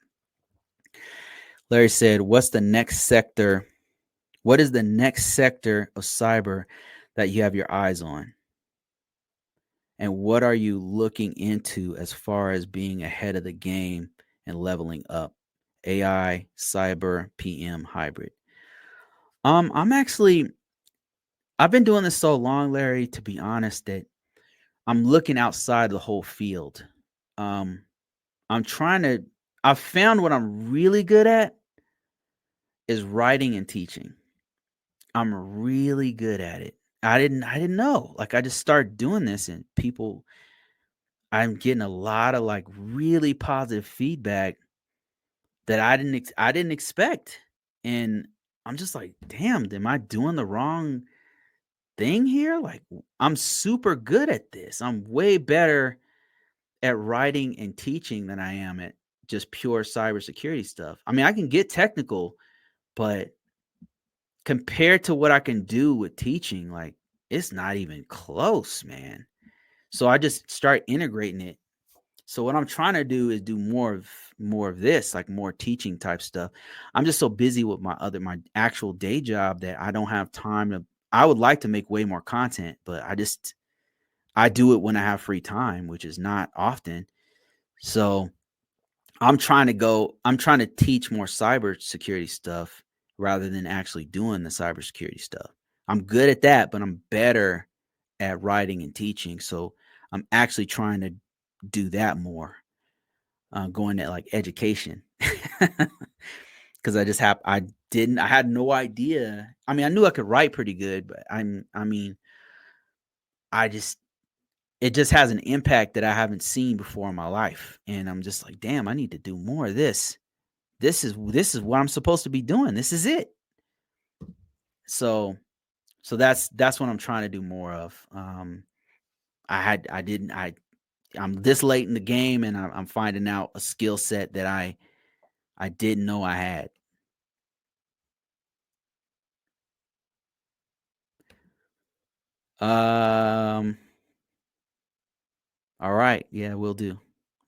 Larry said, "What's the next sector? What is the next sector of cyber that you have your eyes on? And what are you looking into as far as being ahead of the game and leveling up? AI, cyber, PM, hybrid." I'm actually I've been doing this so long, Larry, to be honest, that I'm looking outside the whole field. Um, I'm trying to I've found what I'm really good at is writing and teaching. I'm really good at it. I didn't know. Like I just started doing this and I'm getting a lot of like really positive feedback that I didn't expect. And I'm just like, "Damn, am I doing the wrong thing here?" Like I'm super good at this. I'm way better at writing and teaching than I am at just pure cybersecurity stuff. I mean, I can get technical, but compared to what I can do with teaching, like it's not even close, man. So I just start integrating it. So what I'm trying to do is do more of this, like more teaching type stuff. I'm just so busy with my actual day job that I don't have time to I would like to make way more content, but I do it when I have free time, which is not often. So I'm trying to teach more cybersecurity stuff rather than actually doing the cybersecurity stuff. I'm good at that, but I'm better at writing and teaching. So I'm actually trying to do that more, going at like education. Because I had no idea. I mean, I knew I could write pretty good, but I mean, I just it just has an impact that I haven't seen before in my life. And I'm just like, damn, I need to do more of this. This is what I'm supposed to be doing. This is it. So that's what I'm trying to do more of. I'm this late in the game, and I'm finding out a skill set that I didn't know I had. Um. All right. Yeah, we'll do.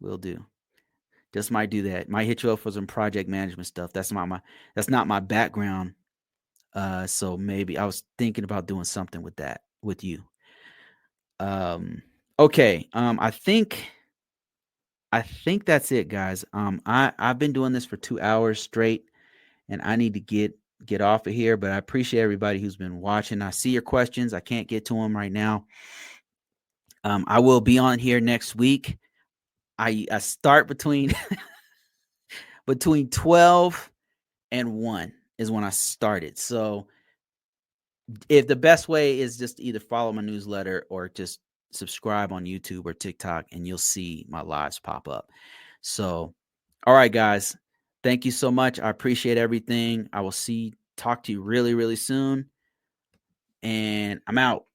We'll do. Just might do that. Might hit you up for some project management stuff. That's not my background. So maybe I was thinking about doing something with that with you. Okay. I think that's it, guys. I've been doing this for 2 hours straight, and I need to get off of here. But I appreciate everybody who's been watching. I see your questions. I can't get to them right now. I will be on here next week. I start between 12 and 1 is when I started. So if the best way is just either follow my newsletter or just subscribe on YouTube or TikTok, and you'll see my lives pop up. So, all right, guys, thank you so much. I appreciate everything. I will talk to you really, really soon. And I'm out.